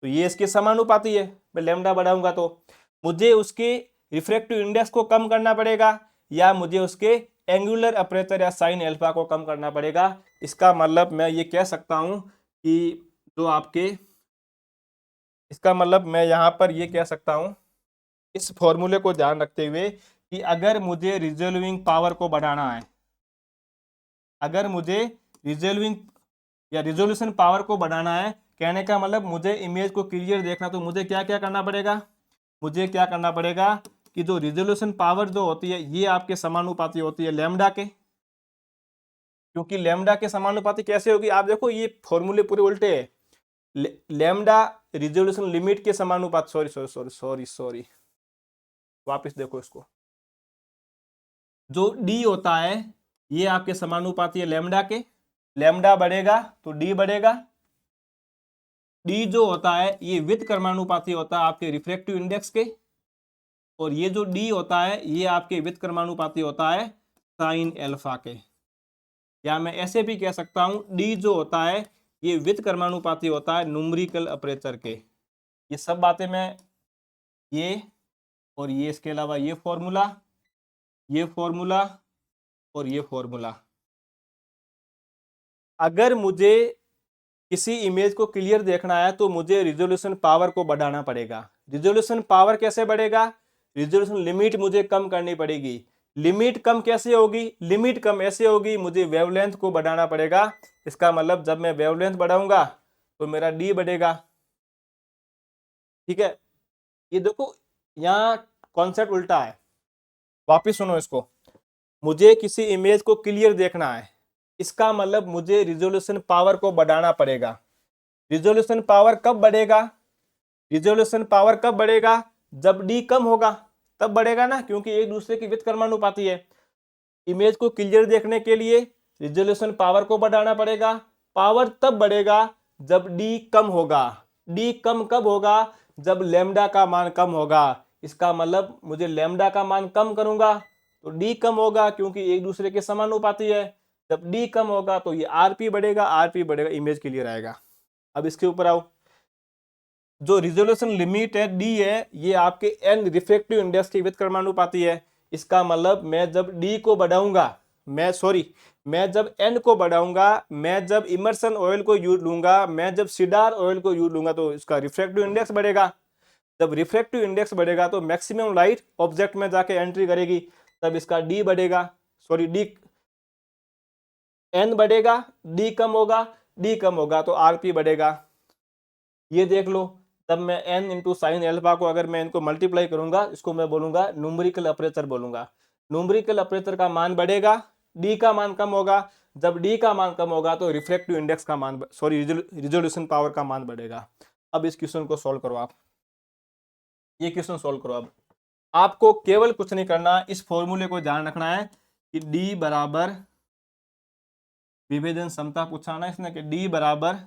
तो ये इसके समानुपाती है, मैं लैम्डा बढ़ाऊंगा तो मुझे उसके रिफ्रैक्टिव इंडेक्स को कम करना पड़ेगा, या मुझे उसके एंगुलर अपरेचर या साइन एल्फा को कम करना पड़ेगा। इसका मतलब मैं ये कह सकता हूं कि जो आपके, इसका मतलब मैं यहां पर ये कह सकता हूं इस फॉर्मूले को ध्यान रखते हुए कि अगर मुझे रिजोल्विंग पावर को बढ़ाना है, अगर मुझे रिजोल्विंग या रिजोल्यूशन पावर को बढ़ाना है, कहने का मतलब मुझे इमेज को क्लियर देखना, तो मुझे क्या क्या करना पड़ेगा? मुझे क्या करना पड़ेगा कि जो रिजोल्यूशन पावर जो होती है ये आपके समानुपाती होती है लैम्डा के। क्योंकि लैम्डा के समानुपाती कैसे होगी? आप देखो ये फॉर्मूले पूरे उल्टे है। लैम्डा रिजोल्यूशन लिमिट के समानुपात, sorry sorry sorry sorry sorry, वापस देखो इसको। जो डी होता है ये आपके समानुपाती है लैम्डा के। लैम्डा बढ़ेगा तो डी बढ़ेगा। डी जो होता है ये विद क्रमानुपाती होता है आपके रिफ्रैक्टिव इंडेक्स के, और ये जो डी होता है ये आपके विद क्रमानुपाती होता है साइन एल्फा के। या मैं ऐसे भी कह सकता हूं डी जो होता है ये विद क्रमानुपाती होता है न्यूमेरिकल अपरेचर के। ये सब बातें मैं ये और ये, इसके अलावा ये फॉर्मूला, ये फॉर्मूला और ये फॉर्मूला, अगर मुझे किसी इमेज को क्लियर देखना है तो मुझे रिजोल्यूशन पावर को बढ़ाना पड़ेगा। रिजोल्यूशन पावर कैसे बढ़ेगा? रिजोल्यूशन लिमिट मुझे कम करनी पड़ेगी। लिमिट कम कैसे होगी? लिमिट कम ऐसे होगी, मुझे वेवलेंथ को बढ़ाना पड़ेगा। इसका मतलब जब मैं वेवलेंथ बढ़ाऊंगा तो मेरा डी बढ़ेगा। ठीक है, ये देखो यहाँ कॉन्सेप्ट उल्टा है, वापिस सुनो इसको। मुझे किसी इमेज को क्लियर देखना है, इसका मतलब मुझे रिजोल्यूशन पावर को बढ़ाना पड़ेगा। रिजोल्यूशन पावर कब बढ़ेगा? रिजोल्यूशन पावर कब बढ़ेगा? जब डी कम होगा तब बढ़ेगा ना, क्योंकि एक दूसरे की व्युत्क्रमानुपाती है। इमेज को क्लियर देखने के लिए रिजोल्यूशन पावर को बढ़ाना पड़ेगा। पावर तब बढ़ेगा जब डी कम होगा। डी कम कब होगा? जब लैम्डा का मान कम होगा। इसका मतलब मुझे लैम्डा का मान कम करूंगा तो डी कम होगा, क्योंकि एक दूसरे के समानुपाती है। जब डी कम होगा तो ये आरपी बढ़ेगा, आरपी बढ़ेगा, इमेज क्लियर आएगा। अब इसके ऊपर आओ, जो रिजोल्यूशन लिमिट है डी है ये आपके एन रिफ्रैक्टिव इंडेक्स के व्युत्क्रमानुपाती है। इसका मतलब मैं जब डी को बढ़ाऊंगा, मैं जब n को बढ़ाऊंगा, मैं जब इमर्सन ऑयल को यूज लूंगा, मैं जब सीडार ऑयल को यूज लूंगा तो इसका रिफ्रैक्टिव इंडेक्स बढ़ेगा। जब रिफ्रैक्टिव इंडेक्स बढ़ेगा तो मैक्सिमम लाइट ऑब्जेक्ट में जाके एंट्री करेगी, तब इसका डी बढ़ेगा, सॉरी डी एन बढ़ेगा, डी कम होगा, डी कम होगा तो आरपी बढ़ेगा। ये देख लो, तब मैं एन इंटू साइन एल्फा को अगर मैं इनको मल्टीप्लाई करूंगा, इसको मैं बोलूंगा न्यूमेरिकल अपर्चर बोलूंगा। न्यूमेरिकल अपर्चर का मान बढ़ेगा, डी का मान कम होगा। जब डी का मान कम होगा तो रिफ्रैक्टिव इंडेक्स का मान, सॉरी रिजोल्यूशन पावर का मान बढ़ेगा। अब इस क्वेश्चन को सॉल्व करो आप, ये क्वेश्चन सॉल्व करो। अब आपको केवल कुछ नहीं करना, इस फॉर्मूले को ध्यान रखना है कि डी बराबर विभेदन क्षमता पूछा ना इसने, कि डी बराबर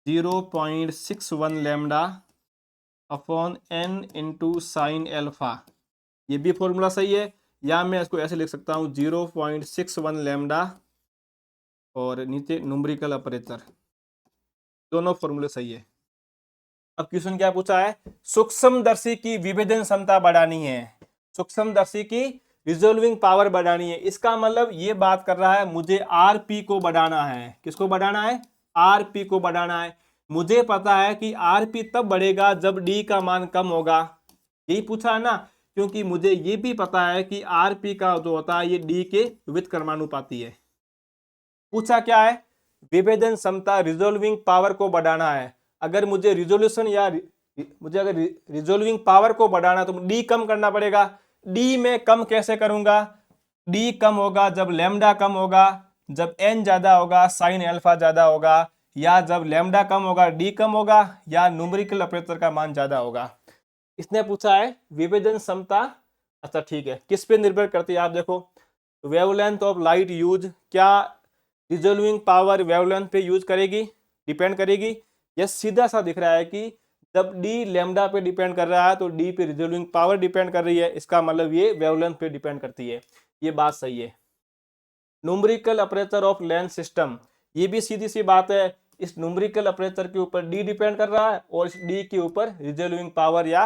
0.61 lambda upon n into sine alpha. ये भी फॉर्मूला सही है, या मैं इसको ऐसे लिख सकता हूँ 0.61 लैम्डा और नीचे न्यूमेरिकल अपर्चर, दोनों फॉर्मूले सही है। अब क्वेश्चन क्या पूछा है, सूक्ष्मदर्शी की विभेदन क्षमता बढ़ानी है, सूक्ष्मदर्शी की रिजोल्विंग पावर बढ़ानी है। इसका मतलब ये बात कर रहा है मुझे आरपी को बढ़ाना है। किसको बढ़ाना है? आरपी को बढ़ाना है। मुझे पता है कि आरपी तब बढ़ेगा जब डी का मान कम होगा, यही पूछा है ना, क्योंकि मुझे ये भी पता है कि आरपी का जो होता है ये डी के व्युत्क्रमानुपाती है। पूछा क्या है? विभेदन क्षमता रिजोल्विंग पावर को बढ़ाना है। अगर मुझे रिजोल्यूशन या मुझे अगर रिजोल्विंग पावर को बढ़ाना तो डी कम करना पड़ेगा। डी में कम कैसे करूंगा? डी कम होगा जब लैम्डा कम होगा, जब एन ज्यादा होगा, साइन एल्फा ज्यादा होगा, या जब लैम्डा कम होगा डी कम होगा, या न्यूमेरिकल अपर्चर का मान ज्यादा होगा। इसने पूछा है विभेदन क्षमता। अच्छा ठीक है, किस पे निर्भर करती है आप देखो, वेवलेंथ ऑफ लाइट यूज, क्या रिजोल्विंग पावर वेवलेंथ पे यूज करेगी, डिपेंड करेगी। यह सीधा सा दिख रहा है कि जब डी लैम्डा पे डिपेंड कर रहा है तो डी पे रिजोल्विंग पावर डिपेंड कर रही है, इसका मतलब ये वेवलेंथ पे डिपेंड करती है। ये बात सही है। Numerical aperture of lens system, ये भी सीधी सी बात है, इस न्यूमेरिकल अपर्चर के ऊपर डी डिपेंड कर रहा है और इस डी के ऊपर रिजोल्विंग पावर या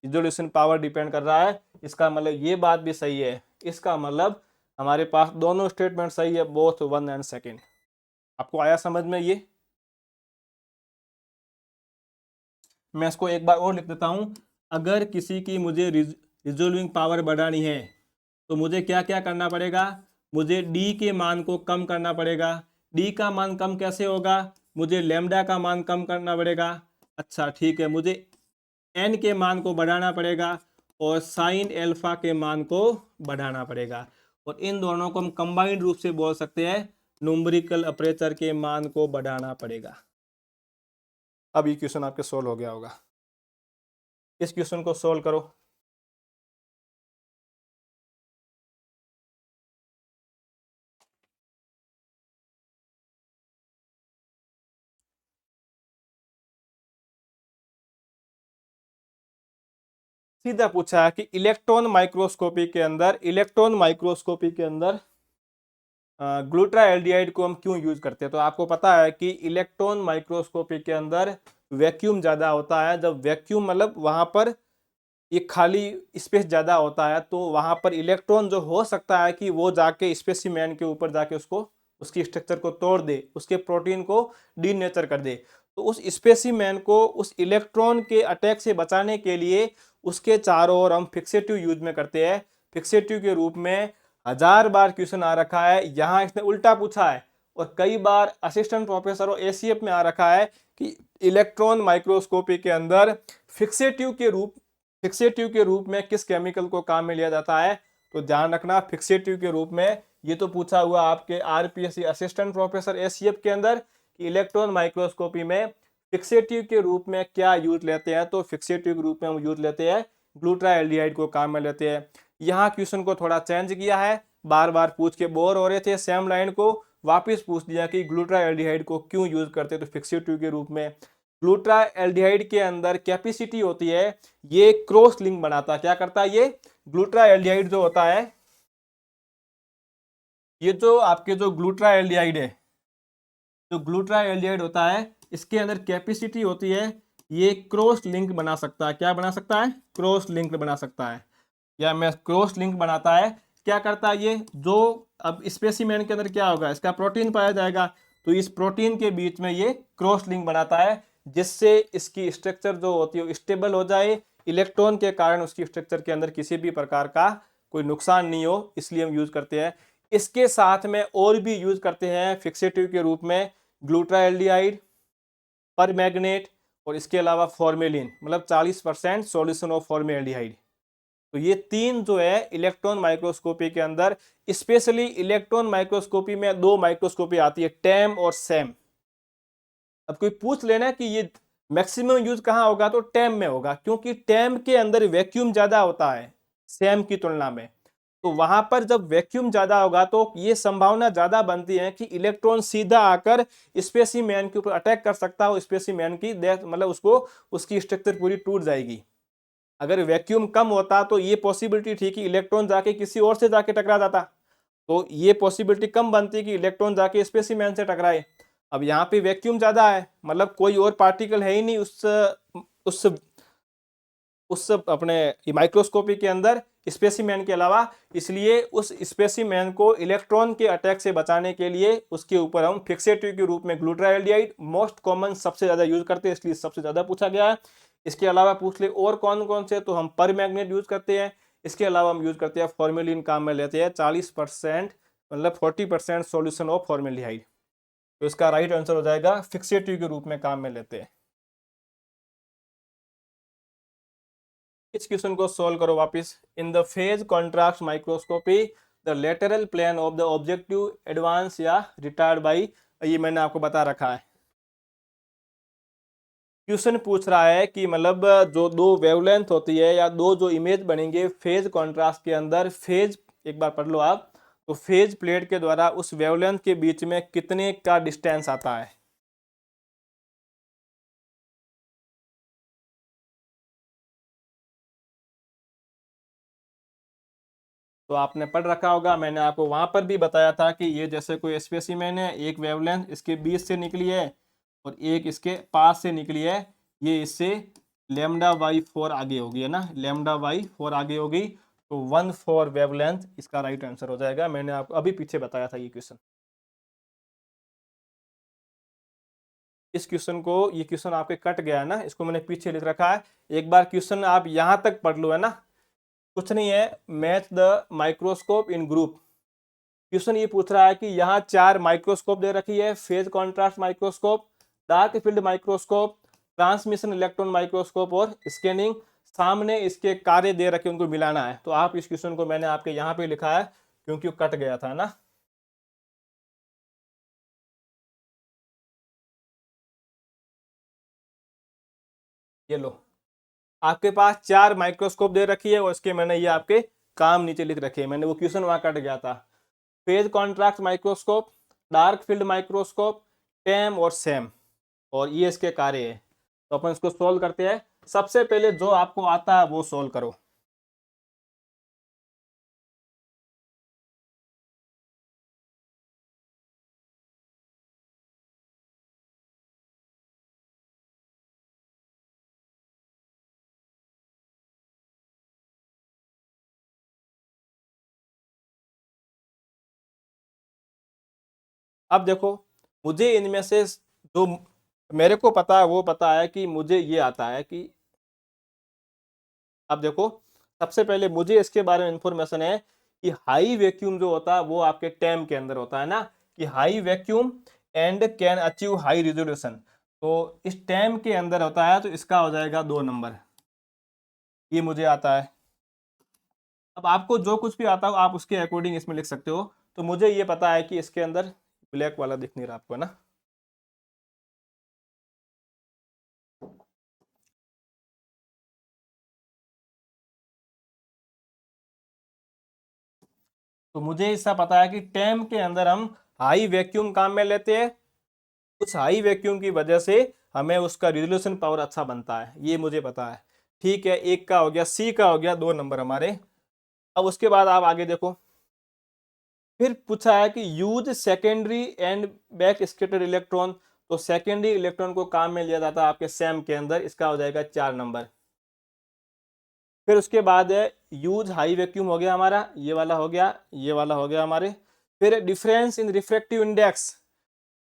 रिजोल्यूशन पावर डिपेंड कर रहा है। इसका मतलब ये बात भी सही है। इसका मतलब हमारे पास दोनों स्टेटमेंट सही है, बोथ 1 एंड 2। आपको आया समझ में? ये मैं इसको एक बार और लिख देता हूं। अगर किसी की मुझे रिजोल्विंग पावर बढ़ानी है तो मुझे क्या क्या करना पड़ेगा? मुझे डी के मान को कम करना पड़ेगा। डी का मान कम कैसे होगा? मुझे लैम्डा का मान कम करना पड़ेगा। अच्छा ठीक है, मुझे एन के मान को बढ़ाना पड़ेगा और साइन एल्फा के मान को बढ़ाना पड़ेगा, और इन दोनों को हम कंबाइंड रूप से बोल सकते हैं न्यूमेरिकल अपर्चर के मान को बढ़ाना पड़ेगा। अब ये क्वेश्चन आपके सोल्व हो गया होगा। इस क्वेश्चन को सोल्व करो। सीधा पूछा है कि इलेक्ट्रॉन माइक्रोस्कोपी के अंदर ग्लूट्रा एल्डिहाइड को हम क्यों यूज करते हैं। तो आपको पता है कि इलेक्ट्रॉन माइक्रोस्कोपी के अंदर वैक्यूम ज्यादा होता है। जब वैक्यूम मतलब वहां पर ये खाली स्पेस ज्यादा होता है, तो वहां पर इलेक्ट्रॉन जो हो सकता है कि वो जाके स्पेसिमेन के ऊपर जाके उसको, उसकी स्ट्रक्चर को तोड़ दे, उसके प्रोटीन को डीनेचर कर दे। तो उस स्पेसिमेन को उस इलेक्ट्रॉन के अटैक से बचाने के लिए उसके चारों ओर हम फिक्सेटिव यूज में करते हैं। फिक्सेटिव के रूप में 1000 बार क्वेश्चन आ रखा है, यहाँ इसने उल्टा पूछा है, और कई बार असिस्टेंट प्रोफेसर और एसीएफ में आ रखा है कि इलेक्ट्रॉन माइक्रोस्कोपी के अंदर फिक्सेटिव के रूप में किस केमिकल को काम में लिया जाता है। तो ध्यान रखना, फिक्सेटिव के रूप में, ये तो पूछा हुआ आपके आरपीएससी असिस्टेंट प्रोफेसर एसीएफ के अंदर कि इलेक्ट्रॉन माइक्रोस्कोपी में फिक्सेटिव के रूप में क्या यूज लेते हैं। तो फिक्सेटिव के रूप में हम यूज लेते हैं ग्लूट्रा एल्डिहाइड को काम में लेते हैं। यहाँ क्वेश्चन को थोड़ा चेंज किया है, बार बार पूछ के बोर हो रहे थे, सेम लाइन को वापिस पूछ दिया कि ग्लूट्रा एल्डिहाइड को क्यों यूज करते हैं। तो फिक्सेटिव के रूप में ग्लूट्रा एल्डिहाइड के अंदर कैपेसिटी होती है, ये क्रॉस लिंक बनाता है। क्या करता है ये ग्लूट्रा एल्डिहाइड जो होता है, ये जो आपके जो ग्लूट्रा एल्डिहाइड है, जो ग्लूट्रा एल्डिहाइड होता है, इसके अंदर कैपेसिटी होती है, ये क्रॉस लिंक बना सकता है। क्या बना सकता है? क्रॉस लिंक बना सकता है, या मैं क्रॉस लिंक बनाता है क्या करता है ये, जो अब स्पेसिमेन के अंदर क्या होगा, इसका प्रोटीन पाया जाएगा, तो इस प्रोटीन के बीच में ये क्रॉस लिंक बनाता है, जिससे इसकी स्ट्रक्चर जो होती है स्टेबल हो जाए, इलेक्ट्रॉन के कारण उसकी स्ट्रक्चर के अंदर किसी भी प्रकार का कोई नुकसान नहीं हो, इसलिए हम यूज करते हैं। इसके साथ में और भी यूज करते हैं फिक्सेटिव के रूप में ग्लूटाल्डिहाइड, परमैंगनेट, और इसके अलावा फॉर्मेलिन, मतलब 40% सॉल्यूशन ऑफ फॉर्मेल्डिहाइड। तो ये तीन जो है इलेक्ट्रॉन माइक्रोस्कोपी के अंदर, स्पेशली इलेक्ट्रॉन माइक्रोस्कोपी में दो माइक्रोस्कोपी आती है, टैम और सैम। अब कोई पूछ लेना कि ये मैक्सिमम यूज कहाँ होगा, तो टैम में होगा, क्योंकि टैम के अंदर वैक्यूम ज्यादा होता है सैम की तुलना में। तो वहां पर जब वैक्यूम ज्यादा होगा तो ये संभावना ज्यादा बनती है कि इलेक्ट्रॉन सीधा आकर स्पेसिमेन के ऊपर अटैक कर सकता हो, स्पेसिमेन की डेथ, मतलब उसको उसकी स्ट्रक्चर पूरी टूट जाएगी। अगर वैक्यूम कम होता तो ये पॉसिबिलिटी थी कि इलेक्ट्रॉन जाके किसी और से जाके टकरा जाता, तो ये पॉसिबिलिटी कम बनती कि इलेक्ट्रॉन जाके स्पेसिमेन से टकराए। अब यहाँ पे वैक्यूम ज्यादा है, मतलब कोई और पार्टिकल है ही नहीं उस उस अपने माइक्रोस्कोपी के अंदर स्पेसिमेन के अलावा, इसलिए उस स्पेसिमेन को इलेक्ट्रॉन के अटैक से बचाने के लिए उसके ऊपर हम फिक्सेटिव के रूप में ग्लूटाल्डिहाइड मोस्ट कॉमन सबसे ज्यादा यूज करते हैं, इसलिए सबसे ज्यादा पूछा गया है। इसके अलावा पूछ ले और कौन कौन से, तो हम परमैंगनेट यूज करते हैं, इसके अलावा हम यूज करते हैं फॉर्मेलिन, काम में लेते हैं 40%, मतलब 40% सॉल्यूशन ऑफ फॉर्मेल्डिहाइड। तो इसका राइट आंसर हो जाएगा फिक्सेटिव के रूप में काम में लेते हैं। इस क्वेश्चन को सॉल्व करो वापस। In the phase contrast microscopy the lateral plane of the objective advance या रिटार्ड बाई, ये मैंने आपको बता रखा है। क्वेश्चन पूछ रहा है कि मतलब जो दो वेवलेंथ होती है या दो जो इमेज बनेंगे फेज कॉन्ट्रास्ट के अंदर, फेज एक बार पढ़ लो आप, तो फेज प्लेट के द्वारा उस वेवलेंथ के बीच में कितने का डिस्टेंस आता है। तो आपने पढ़ रखा होगा, मैंने आपको वहां पर भी बताया था कि ये जैसे कोई स्पेसिमेन है, एक वेवलेंथ इसके बीच से निकली है और एक इसके पास से निकली है, ये इससे λ/4 आगे होगी, है ना, λ/4 आगे होगी, तो 1/4 वेवलेंथ इसका राइट आंसर हो जाएगा। मैंने आपको अभी पीछे बताया था ये क्वेश्चन। इस क्वेश्चन को, ये क्वेश्चन आपके कट गया है ना, इसको मैंने पीछे लिख रखा है, एक बार क्वेश्चन आप यहां तक पढ़ लो, है ना, कुछ नहीं है। Match the microscope in group, question ये पूछ रहा है कि यहाँ 4 माइक्रोस्कोप दे रखी है, phase contrast microscope, dark field microscope, transmission electron microscope और स्कैनिंग, सामने इसके कार्य दे रखे, उनको मिलाना है। तो आप इस क्वेश्चन को मैंने आपके यहाँ पे लिखा है क्योंकि वो कट गया था ना। ये लो, आपके पास 4 माइक्रोस्कोप दे रखी है और इसके मैंने ये आपके काम नीचे लिख रखे हैं, मैंने वो क्वेश्चन वहां कट गया था। Phase contrast microscope, dark field microscope, TEM और सेम, और ये इसके कार्य है। तो अपन इसको सोल्व करते हैं। सबसे पहले जो आपको आता है वो सोल्व करो। अब देखो, मुझे इनमें से जो मेरे को पता है वो पता है कि मुझे ये आता है कि, अब देखो, सबसे पहले मुझे इसके बारे में इंफॉर्मेशन है कि हाई वैक्यूम जो होता है वो आपके टैम के अंदर होता है ना, कि high vacuum and can achieve high resolution, तो इस टैम के अंदर होता है, तो इसका हो जाएगा 2 नंबर, ये मुझे आता है। अब आपको जो कुछ भी आता हो आप उसके अकॉर्डिंग इसमें लिख सकते हो। तो मुझे ये पता है कि इसके अंदर ब्लैक वाला दिख नहीं रहा आपको, है ना, तो मुझे इसका पता है कि टैम के अंदर हम हाई वैक्यूम काम में लेते हैं, उस हाई वैक्यूम की वजह से हमें उसका रिजोल्यूशन पावर अच्छा बनता है, ये मुझे पता है। ठीक है, एक का हो गया, सी का हो गया, 2 नंबर हमारे। अब उसके बाद आप आगे देखो, फिर पूछा है कि use secondary and back scattered electron, तो सेकेंडरी इलेक्ट्रॉन को काम में लिया जाता है आपके सैम के अंदर, इसका हो जाएगा 4 नंबर। फिर उसके बाद है यूज हाई वैक्यूम हो गया हमारा, ये वाला हो गया, ये वाला हो गया हमारे। फिर difference in refractive index,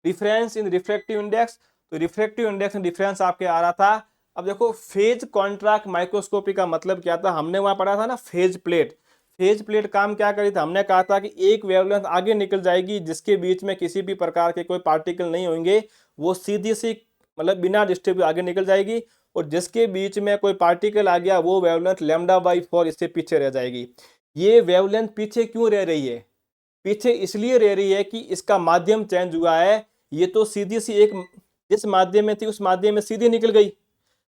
difference in refractive index, तो रिफ्रैक्टिव इंडेक्स में डिफरेंस आपके आ रहा था। अब देखो फेज कॉन्ट्रास्ट माइक्रोस्कोपी का मतलब क्या था, हमने वहां पढ़ा था ना फेज प्लेट। फेज प्लेट काम क्या करी था, हमने कहा था कि एक वेवलेंथ आगे निकल जाएगी जिसके बीच में किसी भी प्रकार के कोई पार्टिकल नहीं होंगे, वो सीधी सी मतलब बिना डिस्टर्ब आगे निकल जाएगी, और जिसके बीच में कोई पार्टिकल आ गया वो वेवलेंथ λ/4 इससे पीछे रह जाएगी। ये वेवलेंथ पीछे क्यों रह रही है, पीछे इसलिए रह रही है कि इसका माध्यम चेंज हुआ है। ये तो सीधी सी एक जिस माध्यम में थी उस माध्यम में सीधी निकल गई,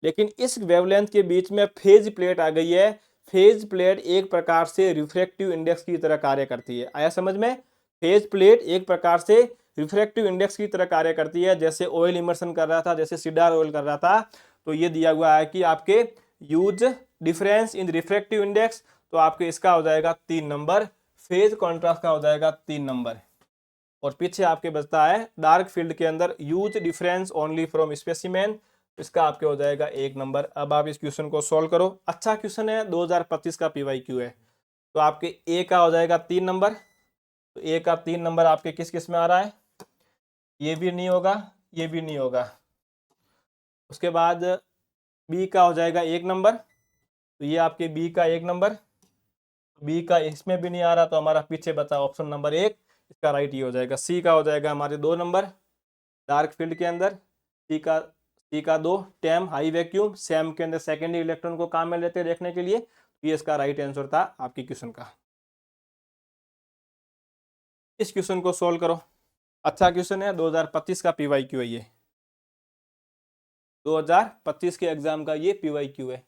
लेकिन इस वेवलेंथ के बीच में फेज प्लेट आ गई है। फेज प्लेट एक प्रकार से रिफ्रैक्टिव इंडेक्स की तरह कार्य करती है, आया समझ में। फेज प्लेट एक प्रकार से रिफ्रैक्टिव इंडेक्स की तरह कार्य करती है, जैसे ऑयल इमर्शन कर रहा था, जैसे सीडार ऑयल कर रहा था। तो ये दिया हुआ है कि आपके use difference in refractive index, तो आपके इसका हो जाएगा 3 नंबर, फेज कॉन्ट्रास्ट का हो जाएगा 3 नंबर। और पीछे आपके बचता है डार्क फील्ड के अंदर use difference only from specimen, इसका आपके हो जाएगा 1 नंबर। अब आप इस क्वेश्चन को सॉल्व करो, अच्छा क्वेश्चन है, 2025 का PYQ है। तो आपके ए का हो जाएगा 3 नंबर, तो ए का 3 नंबर आपके किस किस में आ रहा है, ये भी नहीं होगा, ये भी नहीं होगा। उसके बाद बी का हो जाएगा 1 नंबर, तो ये आपके बी का 1 नंबर, बी का इसमें भी नहीं आ रहा, तो हमारा पीछे बचा ऑप्शन नंबर 1, इसका राइट ये हो जाएगा। सी का हो जाएगा हमारे 2 नंबर डार्क फील्ड के अंदर, सी का 2 टेम हाई वैक्यूम, सैम के अंदर सेकेंडरी इलेक्ट्रॉन को काम में लेते हैं देखने के लिए, तो ये इसका राइट आंसर था आपके क्वेश्चन का। इस क्वेश्चन को सोल्व करो, अच्छा क्वेश्चन है, 2025 का PYQ है ये, 2025 के एग्जाम का ये PYQ है।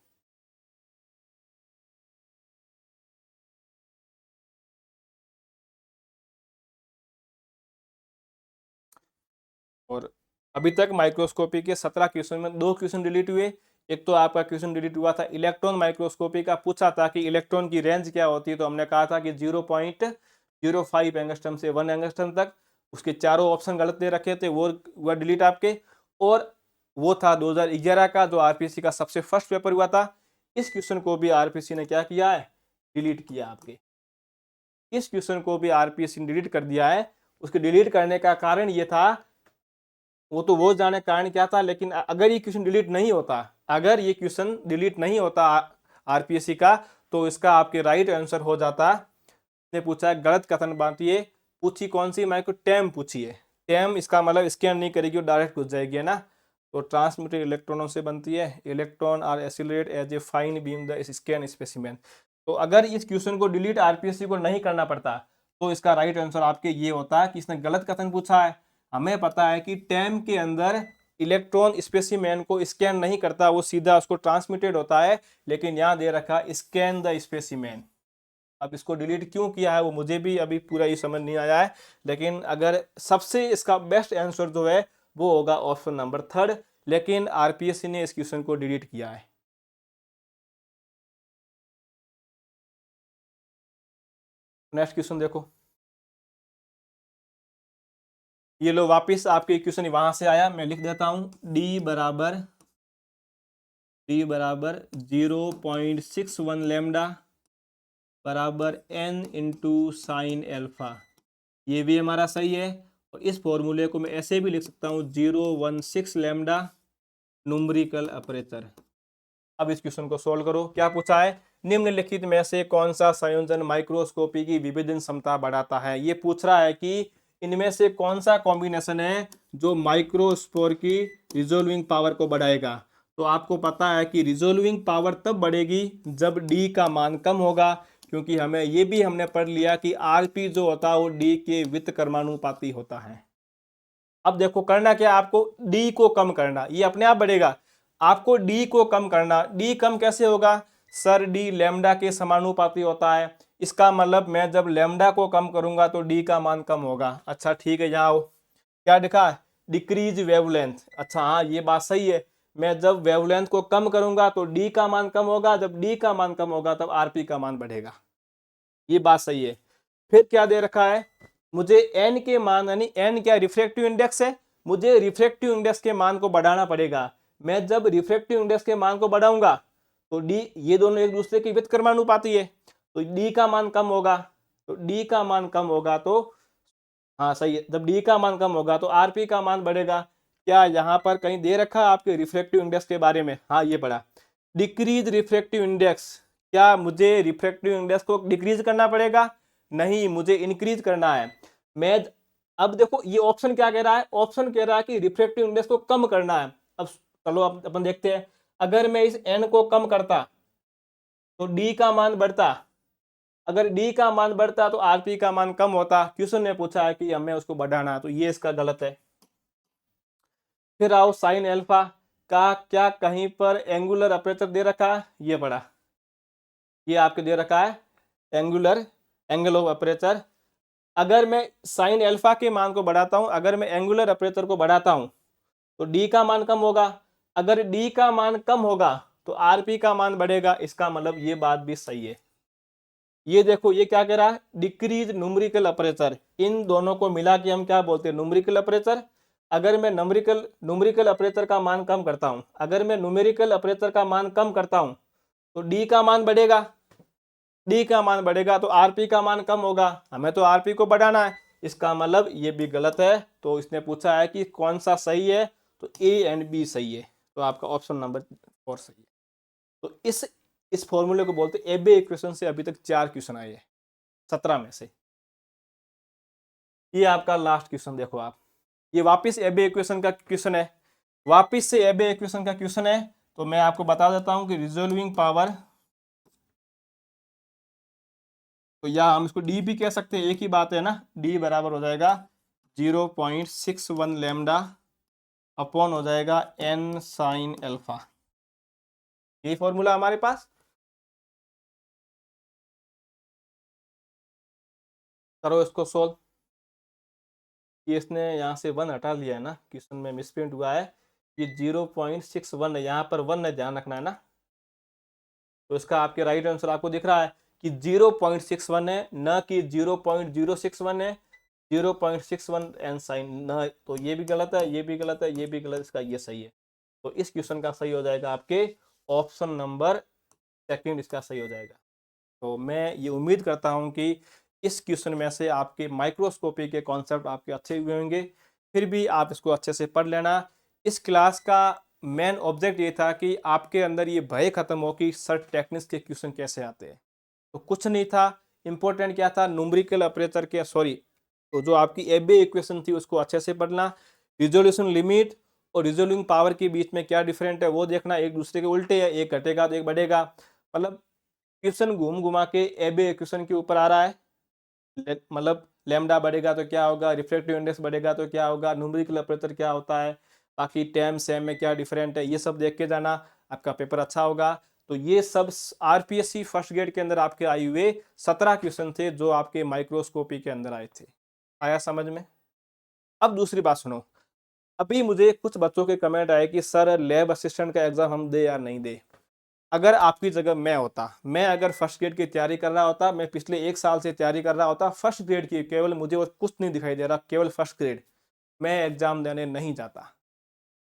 और अभी तक माइक्रोस्कोपी के 17 क्वेश्चन में 2 क्वेश्चन डिलीट हुए। एक तो आपका क्वेश्चन डिलीट हुआ था इलेक्ट्रॉन माइक्रोस्कोपी का, पूछा था कि इलेक्ट्रॉन की रेंज क्या होती है, तो हमने कहा था कि 0.05 एंगस्ट्रम से 1 एंगस्ट्रम तक, उसके चारों ऑप्शन गलत दे रखे थे, वो हुआ डिलीट आपके। और वो था 2011 का जो आरपीसी का सबसे फर्स्ट पेपर हुआ था, इस क्वेश्चन को भी आरपीसी ने क्या किया है, डिलीट किया आपके। इस क्वेश्चन को भी आरपीसी ने डिलीट कर दिया है। उसके डिलीट करने का कारण ये था, वो तो वो जाने कारण क्या था, लेकिन अगर ये क्वेश्चन डिलीट नहीं होता, अगर ये क्वेश्चन डिलीट नहीं होता आरपीएससी का, तो इसका आपके राइट आंसर हो जाता। ने पूछा गलत कथन बांटिए, पूछी कौन सी, माइक्रो टेम पूछी है। टेम इसका मतलब स्कैन नहीं करेगी, वो डायरेक्ट घुस जाएगी, है ना। तो ट्रांसमिटेड इलेक्ट्रॉनों से बनती है, electron are accelerate as a fine beam the scan specimen. तो अगर इस क्वेश्चन को डिलीट आरपीएससी को नहीं करना पड़ता, तो इसका राइट आंसर आपके ये होता है कि इसने गलत कथन पूछा है। हमें पता है कि टेम के अंदर इलेक्ट्रॉन स्पेसिमेन को स्कैन नहीं करता, वो सीधा उसको ट्रांसमिटेड होता है, लेकिन यहाँ दे रखा स्कैन द स्पेसिमेन। अब इसको डिलीट क्यों किया है वो मुझे भी अभी पूरा ये समझ नहीं आया है, लेकिन अगर सबसे इसका बेस्ट आंसर जो है वो होगा ऑप्शन नंबर 3, लेकिन आरपीएससी ने इस क्वेश्चन को डिलीट किया है। नेक्स्ट क्वेश्चन देखो, ये लो वापिस आपके क्वेश्चन वहां से आया, मैं लिख देता हूं डी बराबर 0.61 लैम्डा बराबर n इंटू साइन एल्फा, ये भी हमारा सही है। और इस फॉर्मूले को मैं ऐसे भी लिख सकता हूँ 0.16 लैम्डा न्यूमेरिकल अपर्चर। अब इस क्वेश्चन को सोल्व करो, क्या पूछा है, निम्नलिखित में से कौन सा संयोजन माइक्रोस्कोपी की विभेदन क्षमता बढ़ाता है। ये पूछ रहा है कि इनमें से कौन सा कॉम्बिनेशन है जो माइक्रोस्कोप की रिजोल्विंग पावर को बढ़ाएगा। तो आपको पता है कि रिजोल्विंग पावर तब बढ़ेगी जब डी का मान कम होगा, क्योंकि हमें ये भी हमने पढ़ लिया कि आरपी जो होता है वो डी के व्युत्क्रमानुपाती होता है। अब देखो करना क्या, आपको डी को कम करना, ये अपने आप बढ़ेगा, आपको डी को कम करना। डी कम कैसे होगा सर, डी लैम्डा के समानुपाती होता है, इसका मतलब मैं जब लैम्डा को कम करूंगा तो डी का मान कम होगा। अच्छा ठीक है, यहाँ क्या लिखा है, डिक्रीज वेवलेंथ। अच्छा हाँ ये बात सही है, मैं जब वेवलेंथ को कम करूंगा तो डी का मान कम होगा, जब डी का मान कम होगा तब आरपी का मान बढ़ेगा, ये बात सही है। फिर क्या दे रखा है, मुझे एन के मान, यानी एन क्या रिफ्रैक्टिव इंडेक्स है, मुझे रिफ्रैक्टिव इंडेक्स के मान को बढ़ाना पड़ेगा। मैं जब रिफ्रैक्टिव इंडेक्स के मान को बढ़ाऊंगा तो डी, ये दोनों एक दूसरे के व्युत्क्रमानुपाती है, तो डी का मान कम होगा, तो डी का मान कम होगा तो हाँ सही है, जब डी का मान कम होगा तो आरपी का मान बढ़ेगा। क्या यहाँ पर कहीं दे रखा है आपके रिफ्रैक्टिव इंडेक्स के बारे में? हाँ ये पढ़ा, डिक्रीज रिफ्रैक्टिव इंडेक्स। क्या मुझे रिफ्रैक्टिव इंडेक्स को डिक्रीज करना पड़ेगा? नहीं, मुझे इंक्रीज करना है। मैं अब देखो ये ऑप्शन क्या कह रहा है, ऑप्शन कह रहा है कि रिफ्रैक्टिव इंडेक्स को कम करना है। अब चलो अब अपन देखते हैं, अगर मैं इस एन को कम करता तो डी का मान बढ़ता, अगर डी का मान बढ़ता तो आरपी का मान कम होता। क्वेश्चन ने पूछा है कि हमें उसको बढ़ाना, तो ये इसका गलत है। फिर आओ साइन अल्फा का, क्या कहीं पर एंगुलर अपर्चर दे रखा है? ये पढ़ा, ये आपके दे रखा है एंगुलर, एंगल ऑफ अपर्चर। अगर मैं साइन अल्फा के मान को बढ़ाता हूं, अगर मैं एंगुलर अपर्चर को बढ़ाता हूं तो डी का मान कम होगा, अगर डी का मान कम होगा तो आरपी का मान बढ़ेगा। इसका मतलब ये बात भी सही है। ये देखो ये क्या कह रहा है, डिक्रीज न्यूमेरिकल अपर्चर। इन दोनों को मिला के हम क्या बोलते हैं, न्यूमेरिकल अपर्चर। अगर मैं न्यूमेरिकल अपर्चर का मान कम करता हूं, अगर मैं न्यूमेरिकल अपर्चर का मान कम करता हूं तो डी का मान बढ़ेगा, डी का मान बढ़ेगा तो आरपी का मान कम होगा। हमें तो आरपी को बढ़ाना है, इसका मतलब ये भी गलत है। तो इसने पूछा है कि कौन सा सही है, तो ए एंड बी सही है, तो आपका ऑप्शन नंबर 4 सही है। तो इस फॉर्मूले को बोलते हैं एबे इक्वेशन से अभी तक 4 क्वेश्चन आए हैं 17 में से। ये आपका लास्ट क्वेश्चन देखो आप, ये वापस एबे इक्वेशन का क्वेश्चन है, वापस से एबे इक्वेशन का क्वेश्चन है। तो मैं आपको बता देता हूं कि रिजोल्विंग पावर, तो या हम इसको डी भी कह सकते हैं, एक ही बात है ना। डी बराबर हो जाएगा 0.61 लैम्डा अपॉन हो जाएगा एन साइन अल्फा। ये फॉर्मूला हमारे पास। करो इसको सोल्व। ये इसने यहाँ से 1 हटा लिया है ना, क्वेश्चन में मिसप्रिंट हुआ है। ये 0.61 है, यहाँ पर 1 है, ध्यान रखना है ना। तो इसका आपके राइट आंसर आपको दिख रहा है कि 0.61 है, न कि 0.061 है। 0.61 एन साइन न, तो ये भी गलत है, ये भी गलत है, ये भी गलत, इसका ये सही है। तो इस क्वेश्चन का सही हो जाएगा आपके ऑप्शन नंबर 2, इसका सही हो जाएगा। तो मैं ये उम्मीद करता हूं कि इस क्वेश्चन में से आपके माइक्रोस्कोपी के कॉन्सेप्ट आपके अच्छे हुए होंगे। फिर भी आप इसको अच्छे से पढ़ लेना। इस क्लास का मेन ऑब्जेक्ट ये था कि आपके अंदर ये भय खत्म हो कि सर टेक्निक्स के क्वेश्चन कैसे आते हैं। तो कुछ नहीं था, इंपॉर्टेंट क्या था, न्यूमेरिकल अपर्चर के, सॉरी, तो जो आपकी एबे इक्वेशन थी उसको अच्छे से पढ़ना। रिजोल्यूशन लिमिट और रिजोल्विंग पावर के बीच में क्या डिफरेंट है वो देखना, एक दूसरे के उल्टे है, एक घटेगा तो एक बढ़ेगा। मतलब क्वेश्चन घूम घुमा के एबे इक्वेशन के ऊपर आ रहा है। मतलब लैम्डा बढ़ेगा तो क्या होगा, रिफ्रैक्टिव इंडेक्स बढ़ेगा तो क्या होगा, न्यूमेरिकल अपर्चर क्या होता है, बाकी टैम सेम में क्या डिफरेंट है, ये सब देख के जाना, आपका पेपर अच्छा होगा। तो ये सब आरपीएससी फर्स्ट ग्रेड के अंदर आपके आए हुए 17 क्वेश्चन थे जो आपके माइक्रोस्कोपी के अंदर आए थे। आया समझ में? अब दूसरी बात सुनो, अभी मुझे कुछ बच्चों के कमेंट आए कि सर लैब असिस्टेंट का एग्जाम हम दे या नहीं दे। अगर आपकी जगह मैं होता, मैं अगर फर्स्ट ग्रेड की तैयारी कर रहा होता, मैं पिछले 1 साल से तैयारी कर रहा होता फर्स्ट ग्रेड की, केवल मुझे वो कुछ नहीं दिखाई दे रहा, केवल फर्स्ट ग्रेड, मैं एग्जाम देने नहीं जाता।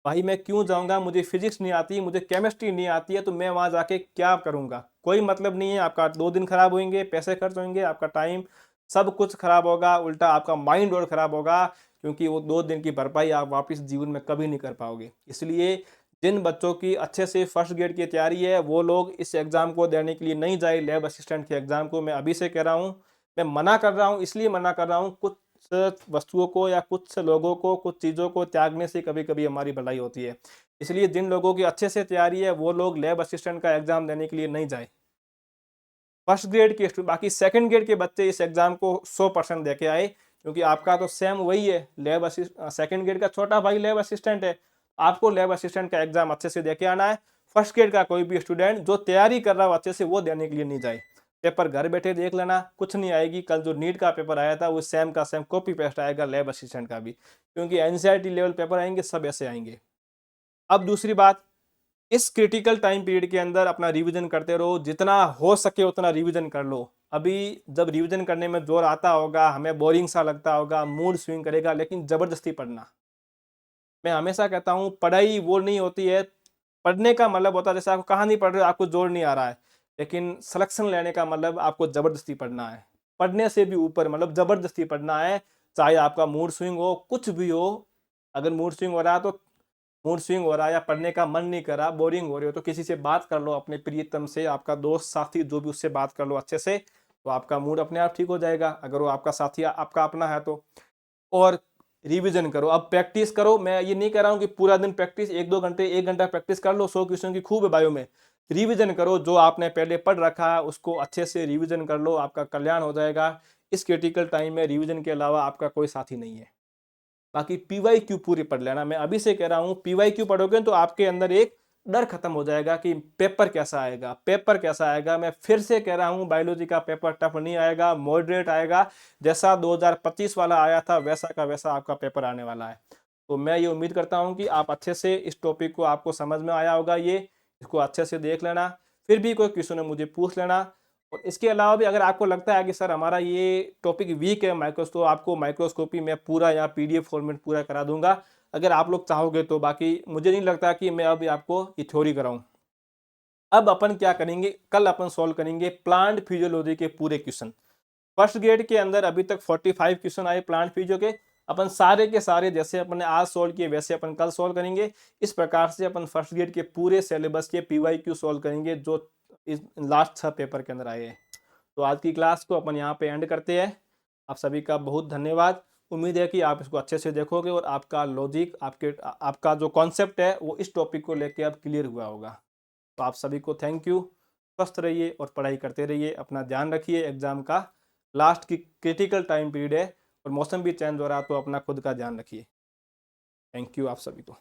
भाई मैं क्यों जाऊंगा, मुझे फिजिक्स नहीं आती, मुझे केमिस्ट्री नहीं आती है, तो मैं वहां जाके क्या करूंगा? कोई मतलब नहीं है। आपका 2 दिन खराब होंगे, पैसे खर्च होंगे, आपका टाइम सब कुछ खराब होगा, उल्टा आपका माइंड और खराब होगा, क्योंकि वो 2 दिन की भरपाई आप वापस जीवन में कभी नहीं कर पाओगे। इसलिए जिन बच्चों की अच्छे से फर्स्ट ग्रेड की तैयारी है वो लोग इस एग्जाम को देने के लिए नहीं जाए, लैब असिस्टेंट के एग्जाम को। मैं अभी से कह रहा हूँ, मैं मना कर रहा हूँ, इसलिए मना कर रहा हूँ, कुछ वस्तुओं को या कुछ लोगों को, कुछ चीज़ों को त्यागने से कभी कभी हमारी भलाई होती है। इसलिए जिन लोगों की अच्छे से तैयारी है वो लोग लैब असिस्टेंट का एग्जाम देने के लिए नहीं जाए, फर्स्ट ग्रेड के। बाकी सेकंड ग्रेड के बच्चे इस एग्जाम को 100% दे के आए, क्योंकि आपका तो सेम वही है, लैब सेकंड ग्रेड का छोटा भाई लैब असिस्टेंट है। आपको लैब असिस्टेंट का एग्जाम अच्छे से दे के आना है। फर्स्ट ग्रेड का कोई भी स्टूडेंट जो तैयारी कर रहा हो अच्छे से, वो देने के लिए नहीं जाए। पेपर घर बैठे देख लेना, कुछ नहीं आएगी। कल जो नीट का पेपर आया था वो सेम का सेम कॉपी पेस्ट आएगा लैब असिस्टेंट का भी, क्योंकि एनसीईआरटी लेवल पेपर आएंगे, सब ऐसे आएंगे। अब दूसरी बात, इस क्रिटिकल टाइम पीरियड के अंदर अपना रिवीजन करते रहो, जितना हो सके उतना रिवीजन कर लो। अभी जब रिवीजन करने में जोर आता होगा, हमें बोरिंग सा लगता होगा, मूड स्विंग करेगा, लेकिन जबरदस्ती पढ़ना। मैं हमेशा कहता हूँ पढ़ाई वो नहीं होती है पढ़ने का मतलब होता है जैसे आपको कहानी पढ़ रहे हो, आपको जोर नहीं आ रहा है, लेकिन सिलेक्शन लेने का मतलब आपको जबरदस्ती पढ़ना है। पढ़ने से भी ऊपर मतलब जबरदस्ती पढ़ना है, चाहे आपका मूड स्विंग हो, कुछ भी हो। अगर मूड स्विंग हो रहा है तो मूड स्विंग हो रहा है या पढ़ने का मन नहीं कर रहा, बोरिंग हो रही हो, तो किसी से बात कर लो, अपने प्रियतम से, आपका दोस्त साथी जो भी, उससे बात कर लो अच्छे से, तो आपका मूड अपने आप ठीक हो जाएगा, अगर वो आपका साथी आपका अपना है तो। और रिवीजन करो, अब प्रैक्टिस करो। मैं ये नहीं कह रहा हूँ कि पूरा दिन प्रैक्टिस, 1-2 घंटे 1 घंटा प्रैक्टिस कर लो, 100 क्वेश्चन की खूब है बायो में। रिवीजन करो, जो आपने पहले पढ़ रखा है उसको अच्छे से रिवीजन कर लो, आपका कल्याण हो जाएगा। इस क्रिटिकल टाइम में रिवीजन के अलावा आपका कोई साथी नहीं है। बाकी पीवाईक्यू पूरी पढ़ लेना, मैं अभी से कह रहा हूँ, पीवाईक्यू पढ़ोगे तो आपके अंदर एक डर खत्म हो जाएगा कि पेपर कैसा आएगा, पेपर कैसा आएगा। मैं फिर से कह रहा हूँ, बायोलॉजी का पेपर टफ नहीं आएगा, मॉडरेट आएगा। जैसा 2025 वाला आया था वैसा का वैसा आपका पेपर आने वाला है। तो मैं ये उम्मीद करता हूँ कि आप अच्छे से इस टॉपिक को, आपको समझ में आया होगा, ये इसको अच्छे से देख लेना। फिर भी कोई क्वेश्चन है मुझे पूछ लेना। और इसके अलावा भी अगर आपको लगता है कि सर हमारा ये टॉपिक वीक है माइक्रोस्कोप, तो आपको माइक्रोस्कोपी में पूरा या पीडीएफ फॉर्मेट पूरा करा दूंगा, अगर आप लोग चाहोगे तो। बाकी मुझे नहीं लगता कि मैं अभी आपको ये थ्योरी कराऊं। अब अपन क्या करेंगे, कल अपन सॉल्व करेंगे प्लांट फिजियोलॉजी के पूरे क्वेश्चन। फर्स्ट ग्रेड के अंदर अभी तक 45 क्वेश्चन आए प्लांट फिजियो के। अपन सारे के सारे जैसे अपन ने आज सॉल्व किए वैसे अपन कल सॉल्व करेंगे। इस प्रकार से अपन फर्स्ट ग्रेड के पूरे सिलेबस के पीवाईक्यू सॉल्व करेंगे जो इस लास्ट 6 पेपर के अंदर आए हैं। तो आज की क्लास को अपन यहाँ पे एंड करते हैं। आप सभी का बहुत धन्यवाद। उम्मीद है कि आप इसको अच्छे से देखोगे और आपका लॉजिक, आपका जो कॉन्सेप्ट है वो इस टॉपिक को लेके अब क्लियर हुआ होगा। तो आप सभी को थैंक यू। स्वस्थ रहिए और पढ़ाई करते रहिए, अपना ध्यान रखिए। एग्जाम का लास्ट की क्रिटिकल टाइम पीरियड है और मौसम भी चेंज हो रहा है, तो अपना खुद का ध्यान रखिए। थैंक यू आप सभी को।